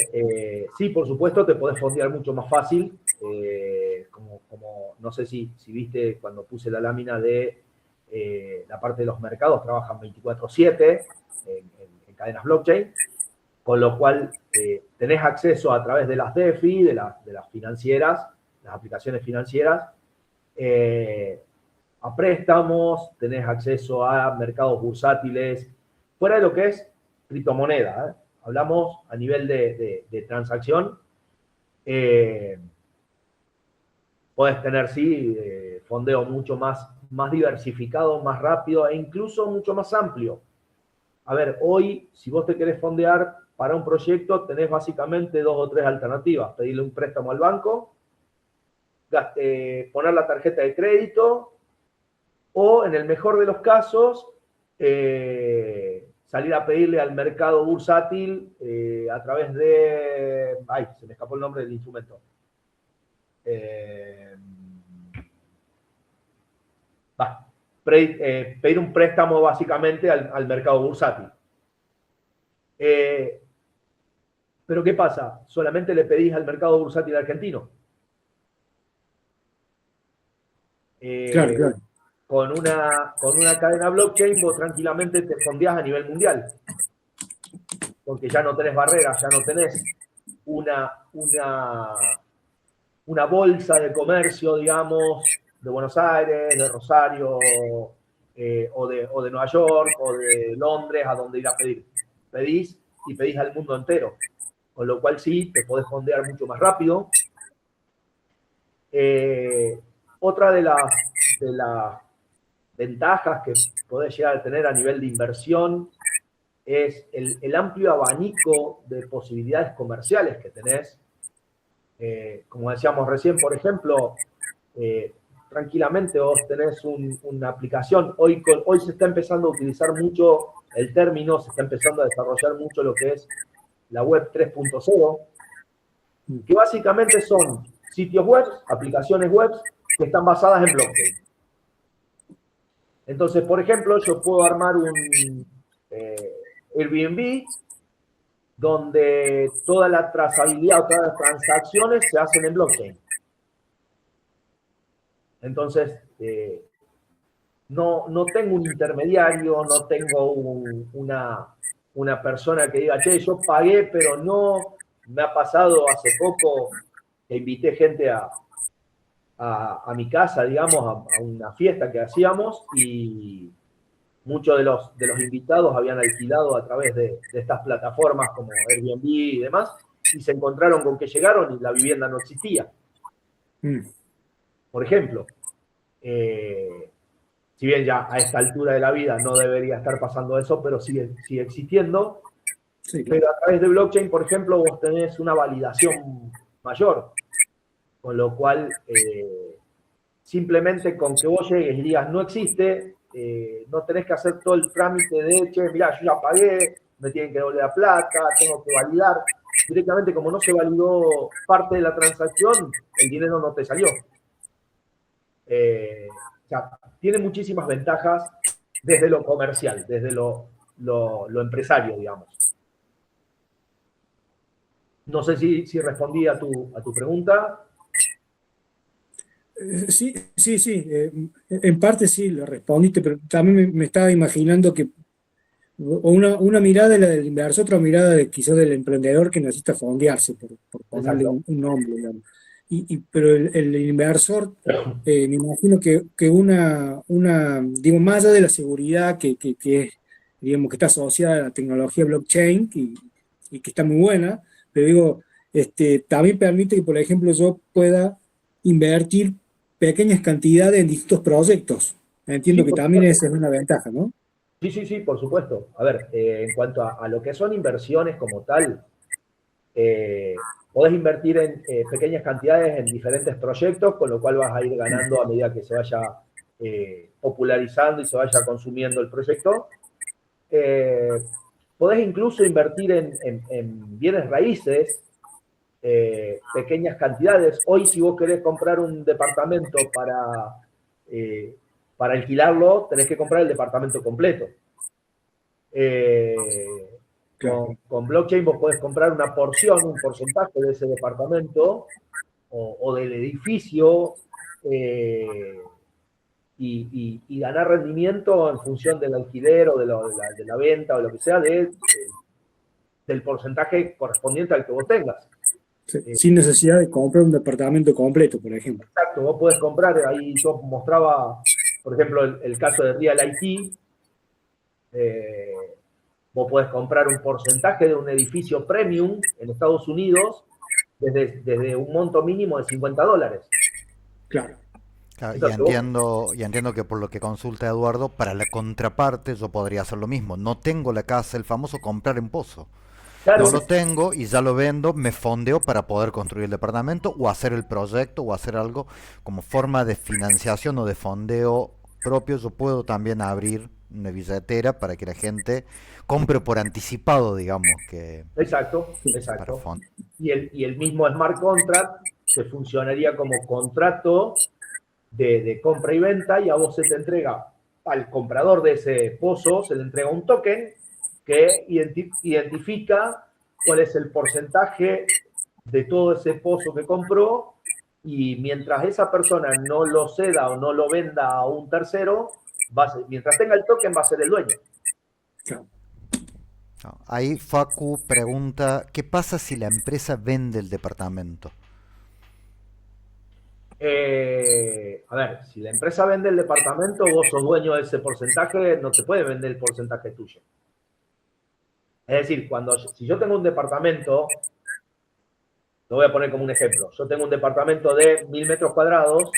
sí, por supuesto, te podés fondear mucho más fácil. No sé si viste cuando puse la lámina de la parte de los mercados, trabajan 24/7 en cadenas blockchain, con lo cual tenés acceso a través de las DeFi, de las financieras, las aplicaciones financieras, a préstamos, tenés acceso a mercados bursátiles, fuera de lo que es criptomoneda. Hablamos a nivel de transacción, eh, podés tener, sí, fondeo mucho más diversificado, más rápido e incluso mucho más amplio. A ver, hoy, si vos te querés fondear para un proyecto, tenés básicamente 2 o 3 alternativas. Pedirle un préstamo al banco, poner la tarjeta de crédito, o en el mejor de los casos, salir a pedirle al mercado bursátil a través de... Ay, se me escapó el nombre del instrumento. Eh, Pedir un préstamo básicamente al mercado bursátil. Pero ¿qué pasa? Solamente le pedís al mercado bursátil argentino. Claro, Eh, claro. con una cadena blockchain vos tranquilamente te fondeás a nivel mundial, porque ya no tenés barreras, ya no tenés una bolsa de comercio, digamos, de Buenos Aires, de Rosario, o de Nueva York, o de Londres, a donde ir a pedir. Pedís y pedís al mundo entero, con lo cual sí, te podés fondear mucho más rápido. Otra de las ventajas que podés llegar a tener a nivel de inversión es el amplio abanico de posibilidades comerciales que tenés. Como decíamos recién, por ejemplo, tranquilamente vos tenés una aplicación. Hoy se está empezando a utilizar mucho el término, se está empezando a desarrollar mucho lo que es la web 3.0, que básicamente son sitios web, aplicaciones web que están basadas en blockchain. Entonces, por ejemplo, yo puedo armar un Airbnb donde toda la trazabilidad, todas las transacciones se hacen en blockchain. Entonces, no tengo un intermediario, no tengo una persona que diga, che, yo pagué, pero no. Me ha pasado hace poco que invité gente a mi casa, digamos, a una fiesta que hacíamos, y muchos de los invitados habían alquilado a través de estas plataformas como Airbnb y demás, y se encontraron con que llegaron y la vivienda no existía. Por ejemplo, si bien ya a esta altura de la vida no debería estar pasando eso, pero sigue existiendo. Sí, claro. Pero a través de blockchain, por ejemplo, vos tenés una validación mayor, con lo cual simplemente con que vos llegues y digas no existe, no tenés que hacer todo el trámite de, che, mirá, yo ya pagué, me tienen que devolver la plata, tengo que validar. Directamente, como no se validó parte de la transacción, el dinero no te salió. O sea, tiene muchísimas ventajas desde lo comercial, desde lo empresario, digamos. No sé si respondí a tu pregunta. Sí. En parte sí lo respondiste, pero también me estaba imaginando que una mirada es la del inversor, otra mirada de quizás del emprendedor que necesita fondearse, por ponerle un nombre, digamos. Pero el inversor, me imagino que digo, más allá de la seguridad que es, digamos, que está asociada a la tecnología blockchain y que está muy buena, pero digo, también permite que, por ejemplo, yo pueda invertir pequeñas cantidades en distintos proyectos. Entiendo Sí, que también esa es una ventaja, ¿no? Sí, por supuesto. A ver, en cuanto a lo que son inversiones como tal, podés invertir en pequeñas cantidades en diferentes proyectos, con lo cual vas a ir ganando a medida que se vaya popularizando y se vaya consumiendo el proyecto. Podés incluso invertir en bienes raíces, pequeñas cantidades. Hoy, si vos querés comprar un departamento para alquilarlo, tenés que comprar el departamento completo. Con blockchain vos podés comprar una porción, un porcentaje de ese departamento o del edificio y ganar rendimiento en función del alquiler o de la venta o lo que sea del porcentaje correspondiente al que vos tengas. Sin necesidad de comprar un departamento completo, por ejemplo. Exacto, vos podés comprar, ahí yo mostraba, por ejemplo, el caso de Real IT. Vos podés comprar un porcentaje de un edificio premium en Estados Unidos desde un monto mínimo de $50. Claro. Claro, Entonces, y entiendo que por lo que consulta Eduardo, para la contraparte yo podría hacer lo mismo. No tengo la casa, el famoso comprar en pozo. No claro, lo tengo y ya lo vendo, me fondeo para poder construir el departamento o hacer el proyecto o hacer algo como forma de financiación o de fondeo propio. Yo puedo también abrir una billetera para que la gente compre por anticipado, digamos, que exacto. para fond. Y el mismo smart contract se funcionaría como contrato de compra y venta, y a vos se te entrega, al comprador de ese pozo, se le entrega un token que identifica cuál es el porcentaje de todo ese pozo que compró, y mientras esa persona no lo ceda o no lo venda a un tercero, mientras tenga el token va a ser el dueño. Claro. No, ahí Facu pregunta, ¿qué pasa si la empresa vende el departamento? A ver, si la empresa vende el departamento, vos sos dueño de ese porcentaje, no te puede vender el porcentaje tuyo. Es decir, si yo tengo un departamento, lo voy a poner como un ejemplo, yo tengo un departamento de 1000 metros cuadrados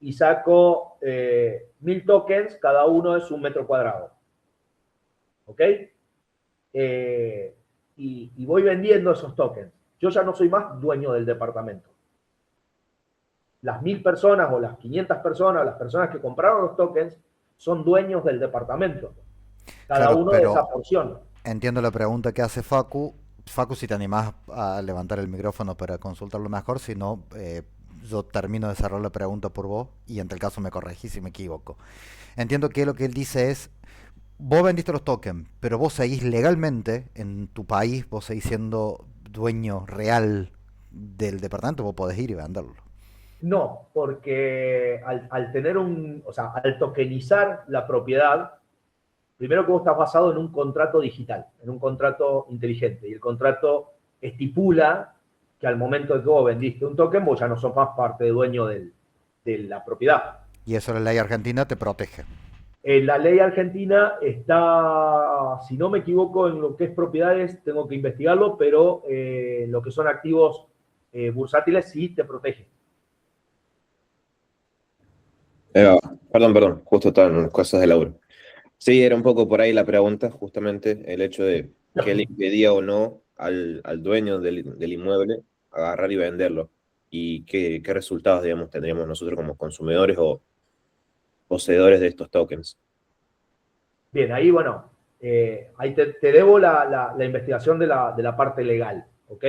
y saco 1000 tokens, cada uno es 1 metro cuadrado. ¿Ok? Y voy vendiendo esos tokens. Yo ya no soy más dueño del departamento. Las 1000 personas o las 500 personas, las personas que compraron los tokens, son dueños del departamento. Cada Claro, uno de esa pero porción. entiendo la pregunta que hace Facu. Facu, si te animás a levantar el micrófono para consultarlo mejor, si no, yo termino de cerrar la pregunta por vos y en tal caso me corregís si me equivoco. Entiendo que lo que él dice es, vos vendiste los tokens, pero vos seguís legalmente en tu país, vos seguís siendo dueño real del departamento, vos podés ir y venderlo. No, porque al tener o sea, al tokenizar la propiedad, primero que vos estás basado en un contrato digital, en un contrato inteligente, y el contrato estipula que al momento de que vos vendiste un token, vos ya no sos más parte de dueño de la propiedad. Y eso la ley argentina te protege. La ley argentina está, si no me equivoco, en lo que es propiedades, tengo que investigarlo, pero lo que son activos bursátiles sí te protege. Perdón, justo estaban cosas de laburo. Sí, era un poco por ahí la pregunta, justamente el hecho de qué le impedía o no al dueño del inmueble agarrar y venderlo, y qué resultados, digamos, tendríamos nosotros como consumidores o poseedores de estos tokens. Bien, ahí, bueno, ahí te debo la investigación de la parte legal, ¿ok?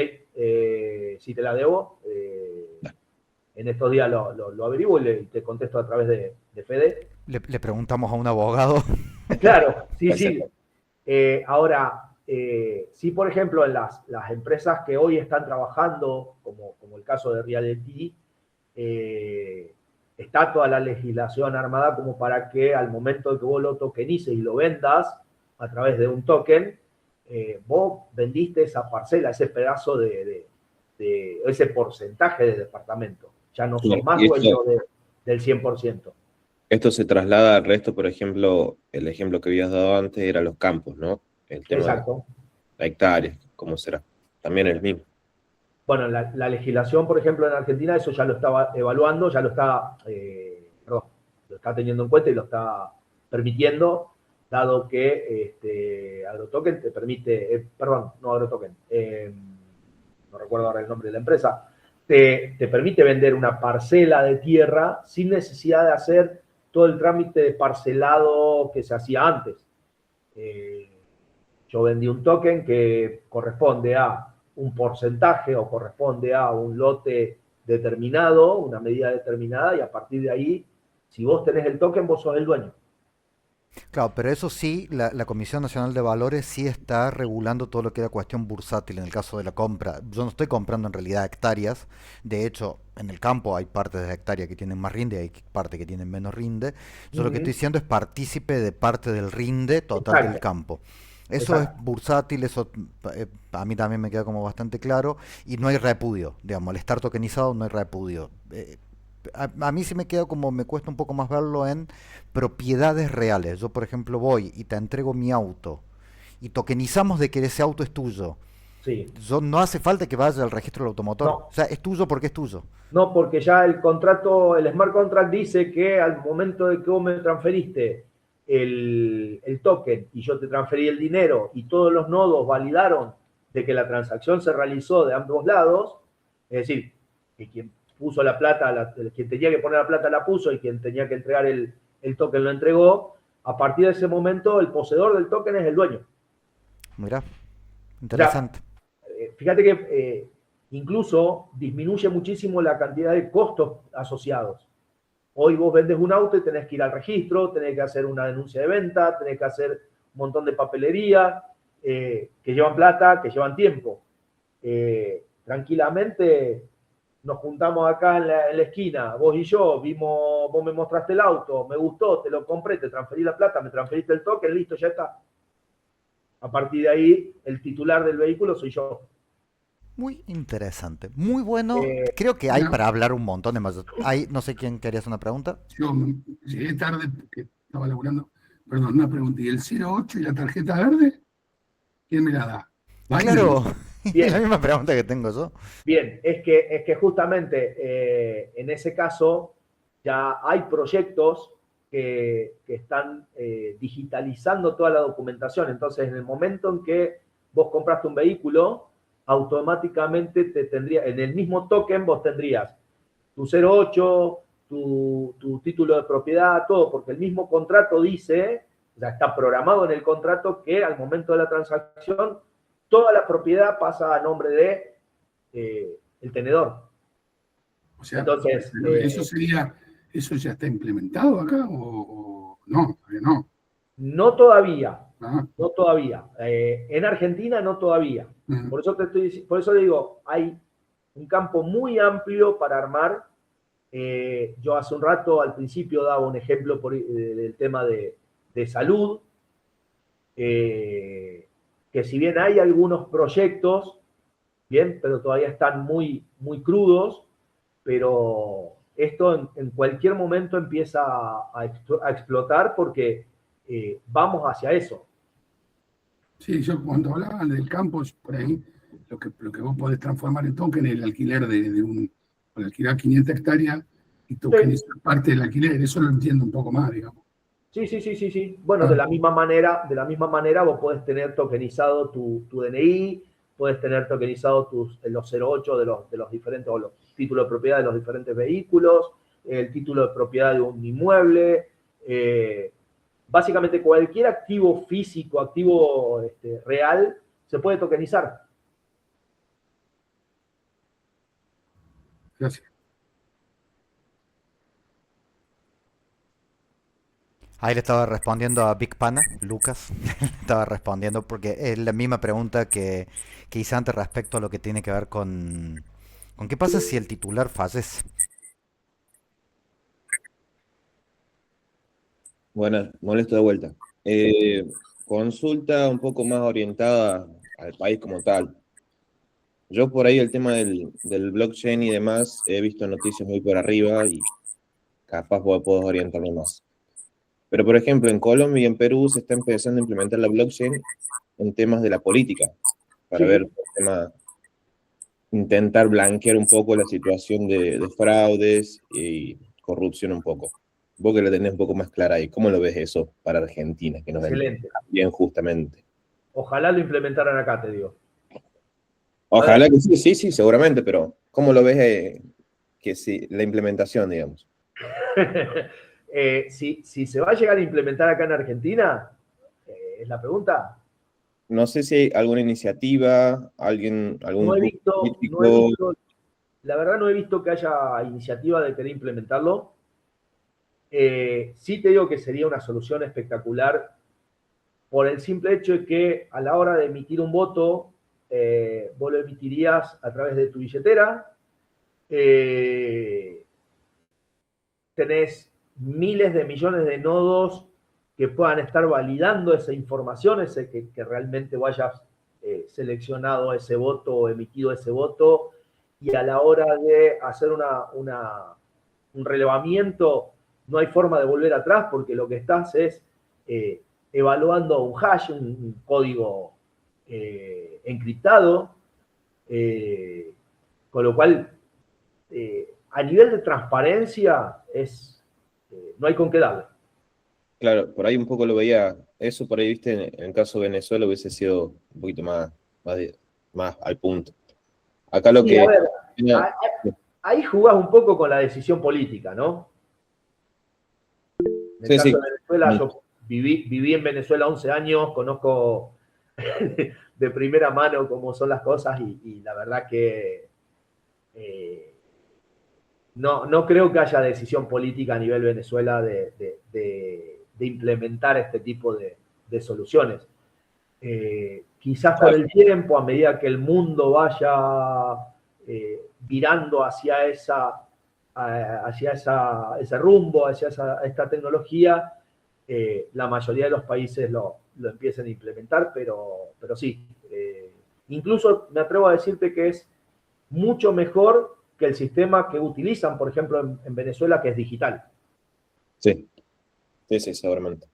Si te la debo, en estos días lo averiguo y te contesto a través de Fede. Le preguntamos a un abogado. Claro, sí. Ahora, sí, por ejemplo, en las empresas que hoy están trabajando, como el caso de Realty, está toda la legislación armada como para que al momento de que vos lo tokenices y lo vendas a través de un token, vos vendiste esa parcela, ese pedazo de ese porcentaje de departamento. Ya no sos más dueño del 100%. Esto se traslada al resto, por ejemplo, el ejemplo que habías dado antes era los campos, ¿no? El tema Exacto. de la hectárea, ¿cómo será? También es el mismo. Bueno, la legislación, por ejemplo, en Argentina, eso ya lo estaba evaluando, ya lo está teniendo en cuenta y lo está permitiendo. dado que AgroToken te permite, perdón, no AgroToken, no recuerdo ahora el nombre de la empresa, te permite vender una parcela de tierra sin necesidad de hacer todo el trámite de parcelado que se hacía antes. Yo vendí un token que corresponde a un porcentaje o corresponde a un lote determinado, una medida determinada, y a partir de ahí, si vos tenés el token, vos sos el dueño. Claro, pero eso sí, la Comisión Nacional de Valores sí está regulando todo lo que era cuestión bursátil en el caso de la compra. Yo no estoy comprando en realidad hectáreas. De hecho, en el campo hay partes de la hectárea que tienen más rinde y hay partes que tienen menos rinde. Yo lo que estoy diciendo es partícipe de parte del rinde total del Exacto, campo. Eso es exacto. bursátil, eso a mí también me queda como bastante claro y no hay repudio, digamos, al estar tokenizado no hay repudio. A mí sí me queda como, me cuesta un poco más verlo en propiedades reales. Yo, por ejemplo, voy y te entrego mi auto y tokenizamos de que ese auto es tuyo. Sí. Yo, no hace falta que vaya al registro del automotor. O No, sea, es tuyo porque es tuyo. no, porque ya el contrato, el smart contract dice que al momento de que vos me transferiste el token y yo te transferí el dinero y todos los nodos validaron de que la transacción se realizó de ambos lados, es decir, que quien puso la plata, quien tenía que poner la plata la puso y quien tenía que entregar el token lo entregó, a partir de ese momento el poseedor del token es el dueño. Mira, O sea, interesante. fíjate que incluso disminuye muchísimo la cantidad de costos asociados. Hoy vos vendes un auto y tenés que ir al registro, tenés que hacer una denuncia de venta, tenés que hacer un montón de papelería, que llevan plata, que llevan tiempo. Tranquilamente nos juntamos acá en la esquina, vos y yo, vos me mostraste el auto, me gustó, te lo compré, te transferí la plata, me transferiste el token, listo, ya está. A partir de ahí, el titular del vehículo soy yo. Muy interesante. Muy bueno. Eh, Creo que hay Mira, para hablar un montón de más. Hay, no sé quién quería hacer una pregunta. yo llegué tarde porque estaba laburando. Perdón, una pregunta. ¿Y el 08 y la tarjeta verde? ¿Quién me la da? Binance. Claro, es la bien, misma pregunta que tengo yo. bien, es que justamente en ese caso ya hay proyectos que están digitalizando toda la documentación. Entonces, en el momento en que vos compraste un vehículo, automáticamente te tendría, en el mismo token vos tendrías tu 08, tu título de propiedad, todo, porque el mismo contrato dice, ya está programado en el contrato que al momento de la transacción toda la propiedad pasa a nombre de el tenedor. O sea, Entonces, pero ¿eso ya está implementado acá o no? Todavía no. no todavía, Ah, no todavía. En Argentina no todavía. mm, Por eso digo, hay un campo muy amplio para armar. Yo hace un rato, al principio, daba un ejemplo del tema de salud, que si bien hay algunos proyectos, bien, pero todavía están muy, muy crudos, pero esto en cualquier momento empieza a explotar porque vamos hacia eso. sí, yo cuando hablaban del campus, por ahí, lo que vos podés transformar en token es el alquiler por alquilar 500 hectáreas y tokenizar parte del alquiler. Eso lo entiendo un poco más, digamos. Sí, sí, sí, sí, sí. Bueno, Ah, de la misma manera vos podés tener tokenizado tu DNI, podés tener tokenizado los 08 de los diferentes, o los títulos de propiedad de los diferentes vehículos, el título de propiedad de un inmueble, básicamente cualquier activo físico, activo real, se puede tokenizar. gracias. Ahí le estaba respondiendo a Big Pana, Lucas. Le estaba respondiendo porque es la misma pregunta que hice antes respecto a lo que tiene que ver con qué pasa si el titular fallece. Bueno, molesto de vuelta. Consulta un poco más orientada al país como tal. Yo por ahí el tema del blockchain y demás he visto noticias muy por arriba y capaz puedo orientarme más. Pero por ejemplo, en Colombia y en Perú se está empezando a implementar la blockchain en temas de la política, para ver Sí, el tema, intentar blanquear un poco la situación de fraudes y corrupción un poco. Vos que lo tenés un poco más clara ahí, ¿cómo lo ves eso para Argentina? Que nos Excelente. bien justamente. Ojalá lo implementaran acá, te digo. Ojalá que sí, sí, seguramente, pero ¿cómo lo ves que sí, la implementación, digamos? Si se va a llegar a implementar acá en Argentina, es la pregunta. No sé si hay alguna iniciativa, No algún he grupo visto, político. la verdad no he visto que haya iniciativa de querer implementarlo. Sí te digo que sería una solución espectacular por el simple hecho de que a la hora de emitir un voto, vos lo emitirías a través de tu billetera, eh, tenés miles de millones de nodos que puedan estar validando esa información, que realmente vayas seleccionado ese voto o emitido ese voto, y a la hora de hacer un relevamiento no hay forma de volver atrás porque lo que estás es evaluando un hash, un código encriptado, con lo cual a nivel de transparencia no hay con qué darle. Claro, por ahí un poco lo veía, eso por ahí, viste, en el caso de Venezuela hubiese sido un poquito más al punto. Acá lo Sí, a que... ver, ahí jugás un poco con la decisión política, ¿no? En el Sí, caso sí. de Venezuela, yo viví en Venezuela 11 años, conozco de primera mano cómo son las cosas y la verdad que no creo que haya decisión política a nivel Venezuela de implementar este tipo de soluciones. Quizás con el tiempo, a medida que el mundo vaya virando hacia ese rumbo, hacia esta tecnología, la mayoría de los países lo empiecen a implementar, pero sí. Incluso me atrevo a decirte que es mucho mejor que el sistema que utilizan, por ejemplo, en Venezuela, que es digital. Sí, sí, sí, seguramente.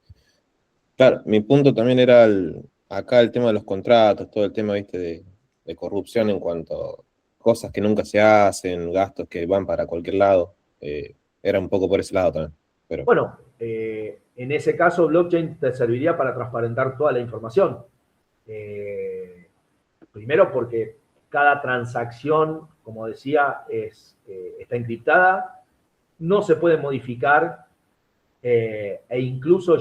Claro, mi punto también era acá el tema de los contratos, todo el tema, viste, de corrupción en cuanto a cosas que nunca se hacen, gastos que van para cualquier lado. Era un poco por ese lado también. Pero Bueno, en ese caso, blockchain te serviría para transparentar toda la información. Primero porque cada transacción, como decía, está encriptada, no se puede modificar e incluso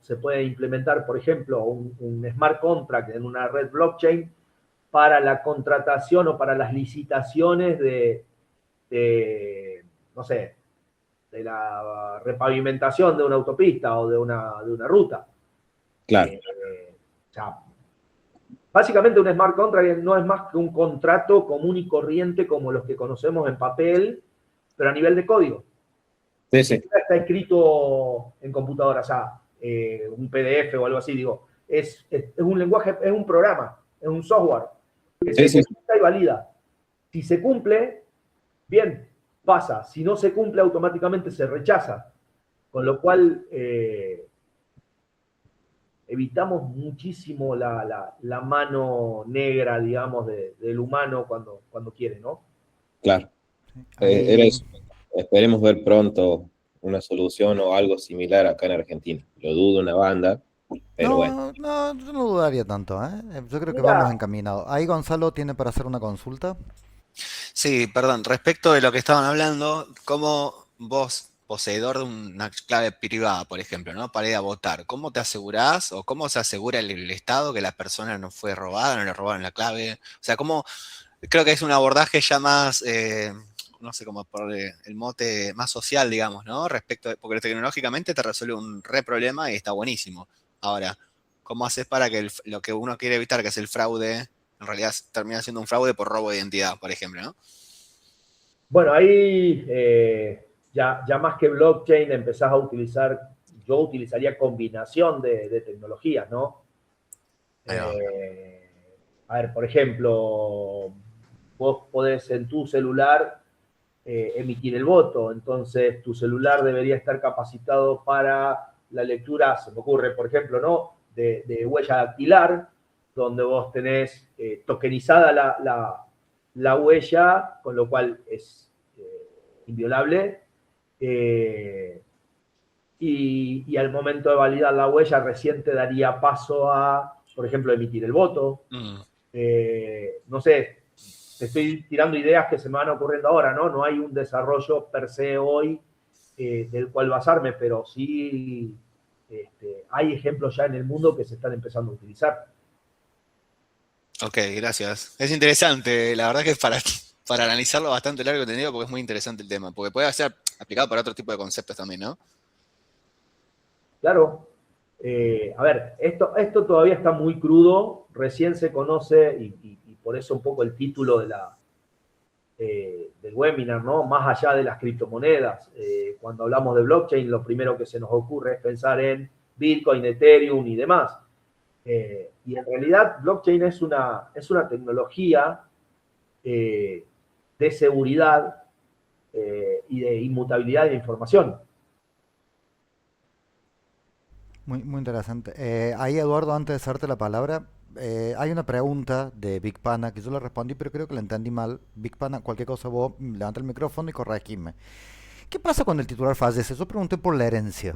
se puede implementar, por ejemplo, un smart contract en una red blockchain para la contratación o para las licitaciones no sé, de la repavimentación de una autopista o de una ruta. claro, O sea, básicamente un smart contract no es más que un contrato común y corriente como los que conocemos en papel, pero a nivel de código. sí, Ni sí, siquiera está escrito en computadora, o sea, un PDF o algo así, digo. Es un lenguaje, es un programa, es un software que se sí, sí, ejecuta y valida. Si se cumple, bien, pasa. Si no se cumple, automáticamente se rechaza. Con lo cual, evitamos muchísimo la mano negra, digamos, del humano cuando quiere, ¿no? claro. Era Ahí, eso. Esperemos ver pronto una solución o algo similar acá en Argentina. Lo dudo una banda, pero bueno. no, no, yo no dudaría tanto, ¿eh? Yo creo que vamos Mira, encaminados. Ahí Gonzalo tiene para hacer una consulta. Sí, perdón, respecto de lo que estaban hablando, ¿cómo vos, poseedor de una clave privada, por ejemplo, ¿no? Para ir a votar, ¿cómo te asegurás o cómo se asegura el Estado que la persona no fue robada, no le robaron la clave? O sea, ¿cómo? Creo que es un abordaje ya más, no sé cómo por el mote, más social, digamos, ¿no? Porque tecnológicamente te resuelve un re problema y está buenísimo. Ahora, ¿cómo haces para que lo que uno quiere evitar, que es el fraude, en realidad termina siendo un fraude por robo de identidad, por ejemplo, ¿no? bueno, ahí ya más que blockchain empezás a utilizar, yo utilizaría combinación de tecnologías, ¿no? Ahí va. Eh, a ver, por ejemplo, vos podés en tu celular emitir el voto, entonces tu celular debería estar capacitado para la lectura, se me ocurre, por ejemplo, ¿no? De huella dactilar, donde vos tenés tokenizada la huella, con lo cual es inviolable. y al momento de validar la huella recién te daría paso a, por ejemplo, emitir el voto. No sé, te estoy tirando ideas que se me van ocurriendo ahora, ¿no? No hay un desarrollo per se hoy del cual basarme, pero sí hay ejemplos ya en el mundo que se están empezando a utilizar. Ok, gracias. Es interesante, la verdad que es para analizarlo bastante largo y tendido porque es muy interesante el tema, porque puede ser aplicado para otro tipo de conceptos también, ¿no? Claro. A ver, esto todavía está muy crudo, recién se conoce y por eso un poco el título del webinar, ¿no? Más allá de las criptomonedas. Cuando hablamos de blockchain, lo primero que se nos ocurre es pensar en Bitcoin, Ethereum y demás. Y en realidad blockchain es una tecnología de seguridad y de inmutabilidad de información. Muy interesante. Ahí, Eduardo, antes de hacerte la palabra, hay una pregunta de Big Pana que yo le respondí, pero creo que la entendí mal. Big Pana, cualquier cosa vos levanta el micrófono y corregime. ¿Qué pasa cuando el titular fallece? Yo pregunté por la herencia,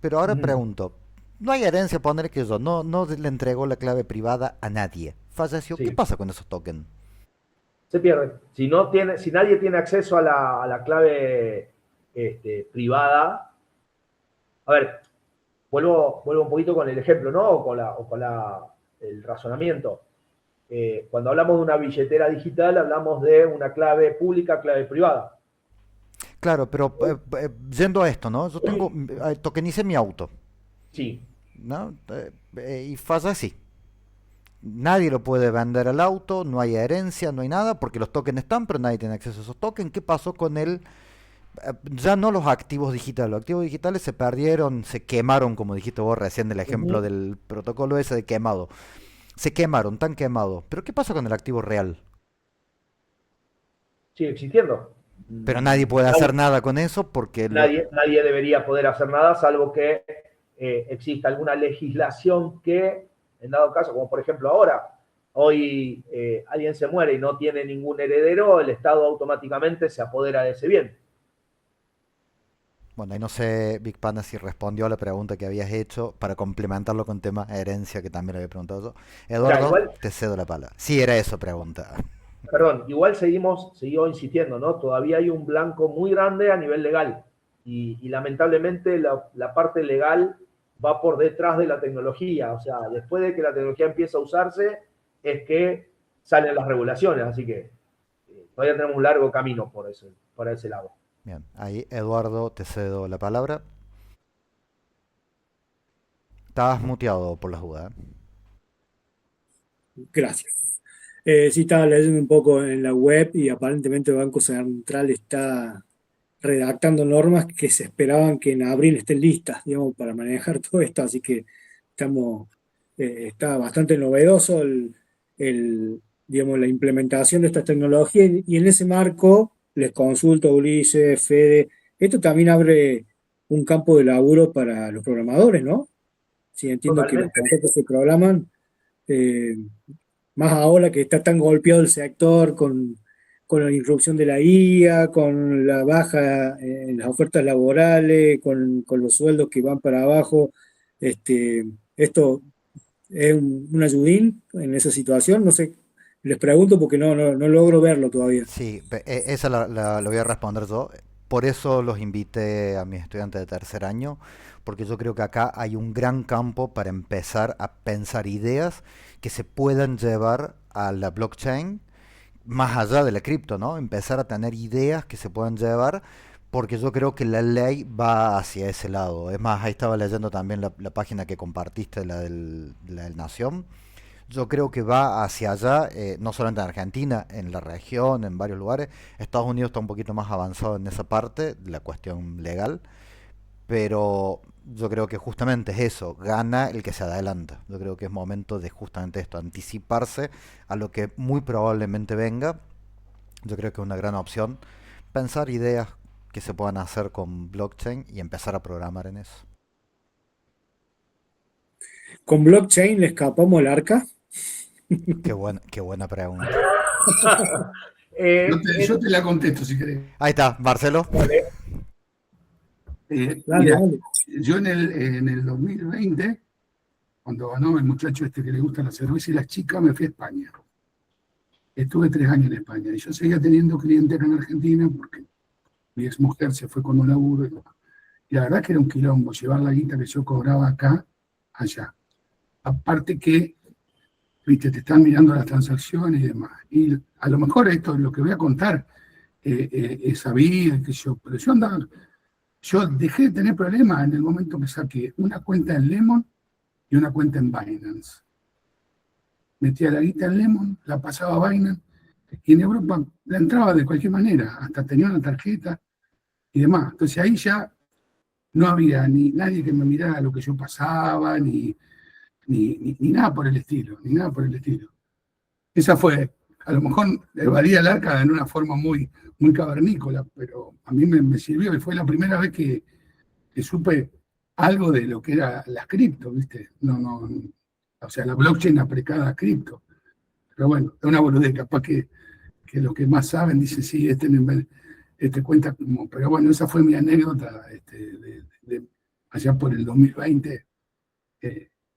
pero ahora pregunto, no hay herencia, poner que yo no le entregó la clave privada a nadie. Falleció, ¿qué Sí. pasa con esos tokens? Se pierde. Si nadie tiene acceso a la clave privada, a ver, vuelvo un poquito con el ejemplo, ¿no? O con el razonamiento. Cuando hablamos de una billetera digital, hablamos de una clave pública, clave privada. Claro, pero yendo a esto, ¿no? Yo tokenicé mi auto, Sí. ¿no? Y falla así. Nadie lo puede vender al auto, no hay herencia, no hay nada, porque los tokens están, pero nadie tiene acceso a esos tokens. ¿Qué pasó con el ya no los activos digitales? Los activos digitales se perdieron, se quemaron, como dijiste vos recién del ejemplo del protocolo ese de quemado. Se quemaron, tan quemados. Pero ¿qué pasa con el activo real? Sigue existiendo. Pero nadie puede hacer nada con eso porque Nadie debería poder hacer nada, salvo que exista alguna legislación que, en dado caso, como por ejemplo ahora, hoy alguien se muere y no tiene ningún heredero, el Estado automáticamente se apodera de ese bien. Bueno, ahí no sé, Big Panda, si respondió a la pregunta que habías hecho para complementarlo con tema herencia, que también había preguntado yo. O sea, Eduardo, te cedo la palabra. Sí, era eso pregunta. perdón, igual seguimos insistiendo, ¿no? Todavía hay un blanco muy grande a nivel legal y lamentablemente la parte legal va por detrás de la tecnología, o sea, después de que la tecnología empieza a usarse es que salen las regulaciones, así que todavía tenemos un largo camino por ese lado. Bien, ahí Eduardo, te cedo la palabra. Estabas muteado por la jugada. Gracias. Sí, estaba leyendo un poco en la web y aparentemente el Banco Central está redactando normas que se esperaban que en abril estén listas, digamos, para manejar todo esto, así que está bastante novedoso digamos, la implementación de estas tecnologías y en ese marco les consulto a Ulises, Fede, esto también abre un campo de laburo para los programadores, ¿no? Sí, entiendo que los Totalmente. conceptos se programan, eh, más ahora que está tan golpeado el sector con la irrupción de la IA, con la baja en las ofertas laborales, con los sueldos que van para abajo. Esto es un ayudín en esa situación. No sé, les pregunto porque no logro verlo todavía. Sí, esa lo voy a responder yo. Por eso los invité a mis estudiantes de tercer año, porque yo creo que acá hay un gran campo para empezar a pensar ideas que se puedan llevar a la blockchain, más allá de la cripto, ¿no? Empezar a tener ideas que se puedan llevar, porque yo creo que la ley va hacia ese lado. Es más, ahí estaba leyendo también la página que compartiste, la del Nación. Yo creo que va hacia allá, no solamente en Argentina, en la región, en varios lugares. Estados Unidos está un poquito más avanzado en esa parte, la cuestión legal, pero yo creo que justamente es eso, gana el que se adelanta. Yo creo que es momento de justamente esto, anticiparse a lo que muy probablemente venga. Yo creo que es una gran opción pensar ideas que se puedan hacer con blockchain y empezar a programar en eso. ¿Con blockchain le escapamos el arca? Qué buena pregunta. Yo te la contesto si querés. Ahí está, Marcelo. Dale, Mira, dale. Yo en el 2020, cuando ganó el muchacho este que le gusta la cerveza y las chicas, me fui a España. Estuve 3 años en España y yo seguía teniendo clientes en Argentina porque mi ex mujer se fue con un laburo y la verdad que era un quilombo llevar la guita que yo cobraba acá, allá. Aparte que, viste, te están mirando las transacciones y demás. Y a lo mejor esto es lo que voy a contar, es sabido, que pero yo dejé de tener problemas en el momento que saqué una cuenta en Lemon y una cuenta en Binance. Metía la guita en Lemon, la pasaba a Binance, y en Europa la entraba de cualquier manera, hasta tenía una tarjeta y demás. Entonces ahí ya no había ni nadie que me mirara lo que yo pasaba, ni nada por el estilo, ni nada por el estilo. Esa fue, a lo mejor evadía el arca en una forma muy, muy cavernícola, pero a mí me sirvió y fue la primera vez que supe algo de lo que era las cripto, ¿viste? O sea, la blockchain aplicada a cripto. Pero bueno, es una boludez, capaz que los que más saben dicen, sí, este cuenta como... Pero bueno, esa fue mi anécdota allá por el 2020,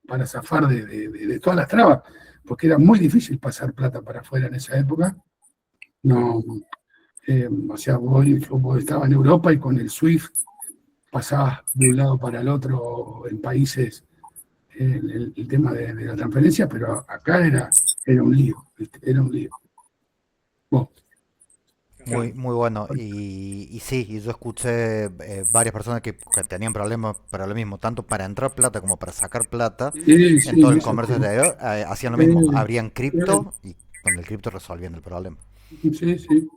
para zafar de todas las trabas, porque era muy difícil pasar plata para afuera en esa época. No, o sea, vos estabas en Europa y con el SWIFT pasabas de un lado para el otro en países el tema de la transferencia, pero acá era un lío, ¿viste? Era un lío. Bueno, Muy bueno. Y sí, y yo escuché varias personas que tenían problemas para lo mismo, tanto para entrar plata como para sacar plata sí, en todo sí, el eso comercio exterior, hacían lo mismo, sí, abrían cripto y con el cripto resolvían el problema. sí, sí.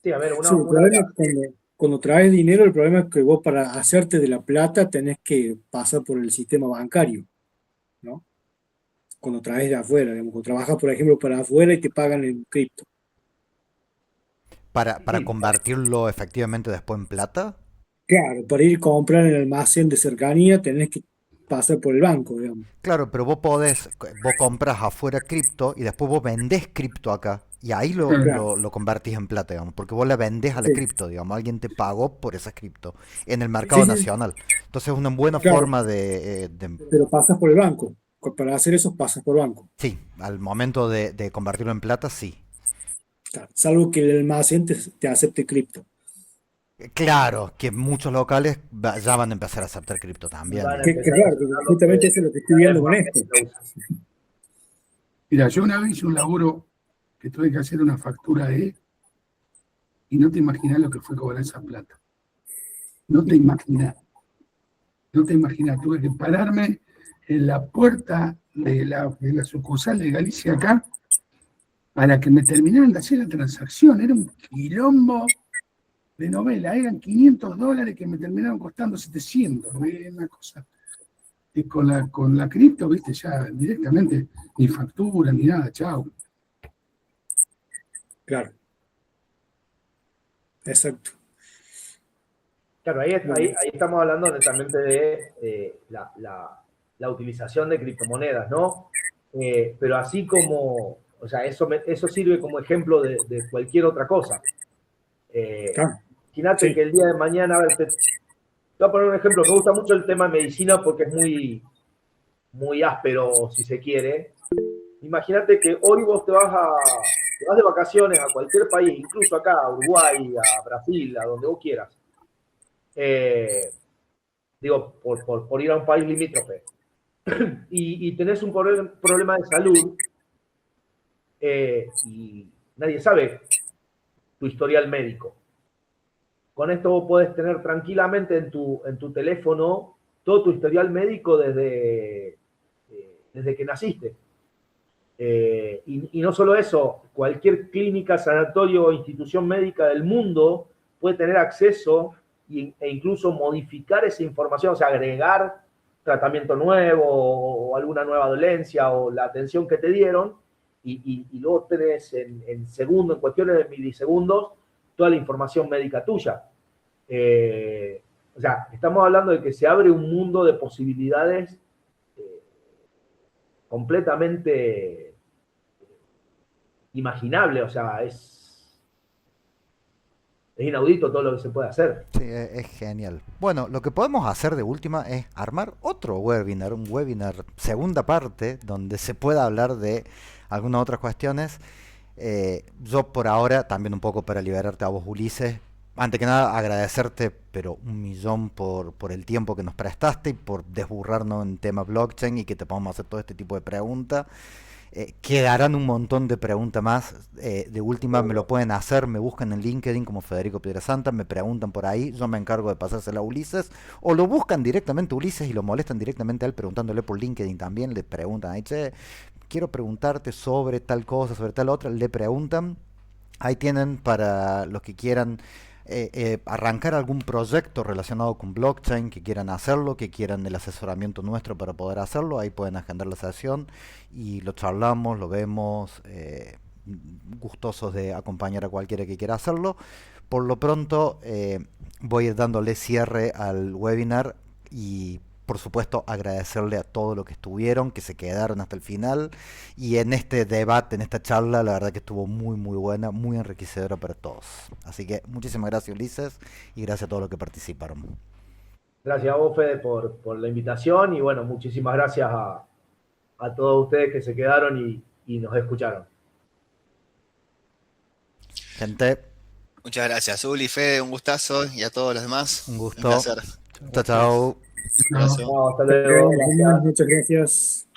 Sí, a ver, Sí, el problema es cuando traes dinero, el problema es que vos para hacerte de la plata tenés que pasar por el sistema bancario, ¿no? Cuando traes de afuera, digamos, cuando trabajas, por ejemplo, para afuera y te pagan en cripto. Para sí, convertirlo efectivamente después en plata. Claro, para ir a comprar en el almacén de cercanía tenés que pasar por el banco, digamos. Claro, pero vos compras afuera cripto y después vos vendés cripto acá. Y ahí Claro, lo convertís en plata, digamos, porque vos la vendés a la sí, cripto, digamos, alguien te pagó por esa cripto en el mercado sí, sí, nacional. Entonces es una buena claro, forma de pero pasas por el banco. Para hacer eso pasas por banco. sí, al momento de convertirlo en plata, sí. Claro, salvo que el almacén te acepte cripto. Claro, que muchos locales ya van a empezar a aceptar cripto también, van a digamos. Que empezar a claro, que aceptar lo justamente que eso es lo que estoy cada vez viendo con más esto. gente lo usa. Mira, yo una vez hice un laburo que tuve que hacer una factura y no te imaginas lo que fue cobrar esa plata. No te imaginas. No te imaginas, tuve que pararme en la puerta de la sucursal de Galicia acá para que me terminaran de hacer la transacción. Era un quilombo de novela, eran $500 que me terminaron costando 700, una cosa. Y con la cripto, viste, ya directamente, ni factura, ni nada, chao. Claro, exacto. Claro, Bueno, ahí estamos hablando netamente de la utilización de criptomonedas, ¿no? Pero así como, o sea, eso sirve como ejemplo de cualquier otra cosa. claro, Imagínate que sí, el día de mañana, a ver, te voy a poner un ejemplo, me gusta mucho el tema de medicina porque es muy áspero, si se quiere. Imagínate que hoy vos te vas de vacaciones a cualquier país, incluso acá, a Uruguay, a Brasil, a donde vos quieras. Eh, digo, por ir a un país limítrofe. Y tenés un problema de salud y nadie sabe tu historial médico. Con esto vos podés tener tranquilamente en tu teléfono todo tu historial médico desde que naciste. Y no solo eso, cualquier clínica, sanatorio o institución médica del mundo puede tener acceso e incluso modificar esa información, o sea, agregar tratamiento nuevo o alguna nueva dolencia o la atención que te dieron y luego tenés en segundos, en cuestiones de milisegundos, toda la información médica tuya. O sea, estamos hablando de que se abre un mundo de posibilidades eh, completamente imaginable, o sea, es inaudito todo lo que se puede hacer. Sí, es genial. Bueno, lo que podemos hacer de última es armar otro webinar, un webinar segunda parte, donde se pueda hablar de algunas otras cuestiones. Yo por ahora, también un poco para liberarte a vos, Ulises, antes que nada agradecerte, pero 1.000.000 por el tiempo que nos prestaste y por desburrarnos en tema blockchain y que te podamos hacer todo este tipo de preguntas. Quedarán un montón de preguntas más. De última me lo pueden hacer, me buscan en LinkedIn como Federico Piedrasanta, me preguntan por ahí, yo me encargo de pasársela a Ulises, o lo buscan directamente a Ulises y lo molestan directamente a él preguntándole por LinkedIn también, le preguntan ahí, che, quiero preguntarte sobre tal cosa, sobre tal otra, le preguntan. Ahí tienen para los que quieran arrancar algún proyecto relacionado con blockchain, que quieran hacerlo, que quieran el asesoramiento nuestro para poder hacerlo, ahí pueden agendar la sesión y lo charlamos, lo vemos, gustosos de acompañar a cualquiera que quiera hacerlo. Por lo pronto voy a ir dándole cierre al webinar y por supuesto agradecerle a todos los que estuvieron, que se quedaron hasta el final y en este debate, en esta charla, la verdad que estuvo muy muy buena, muy enriquecedora para todos. Así que muchísimas gracias Ulises y gracias a todos los que participaron. Gracias a vos, Fede, por la invitación y bueno, muchísimas gracias a todos ustedes que se quedaron y nos escucharon. Gente, Muchas gracias, Uli, Fede, un gustazo, y a todos los demás, un un gusto. placer. Chao, chao. Abrazo. No, hasta luego. Gracias. Muchas gracias.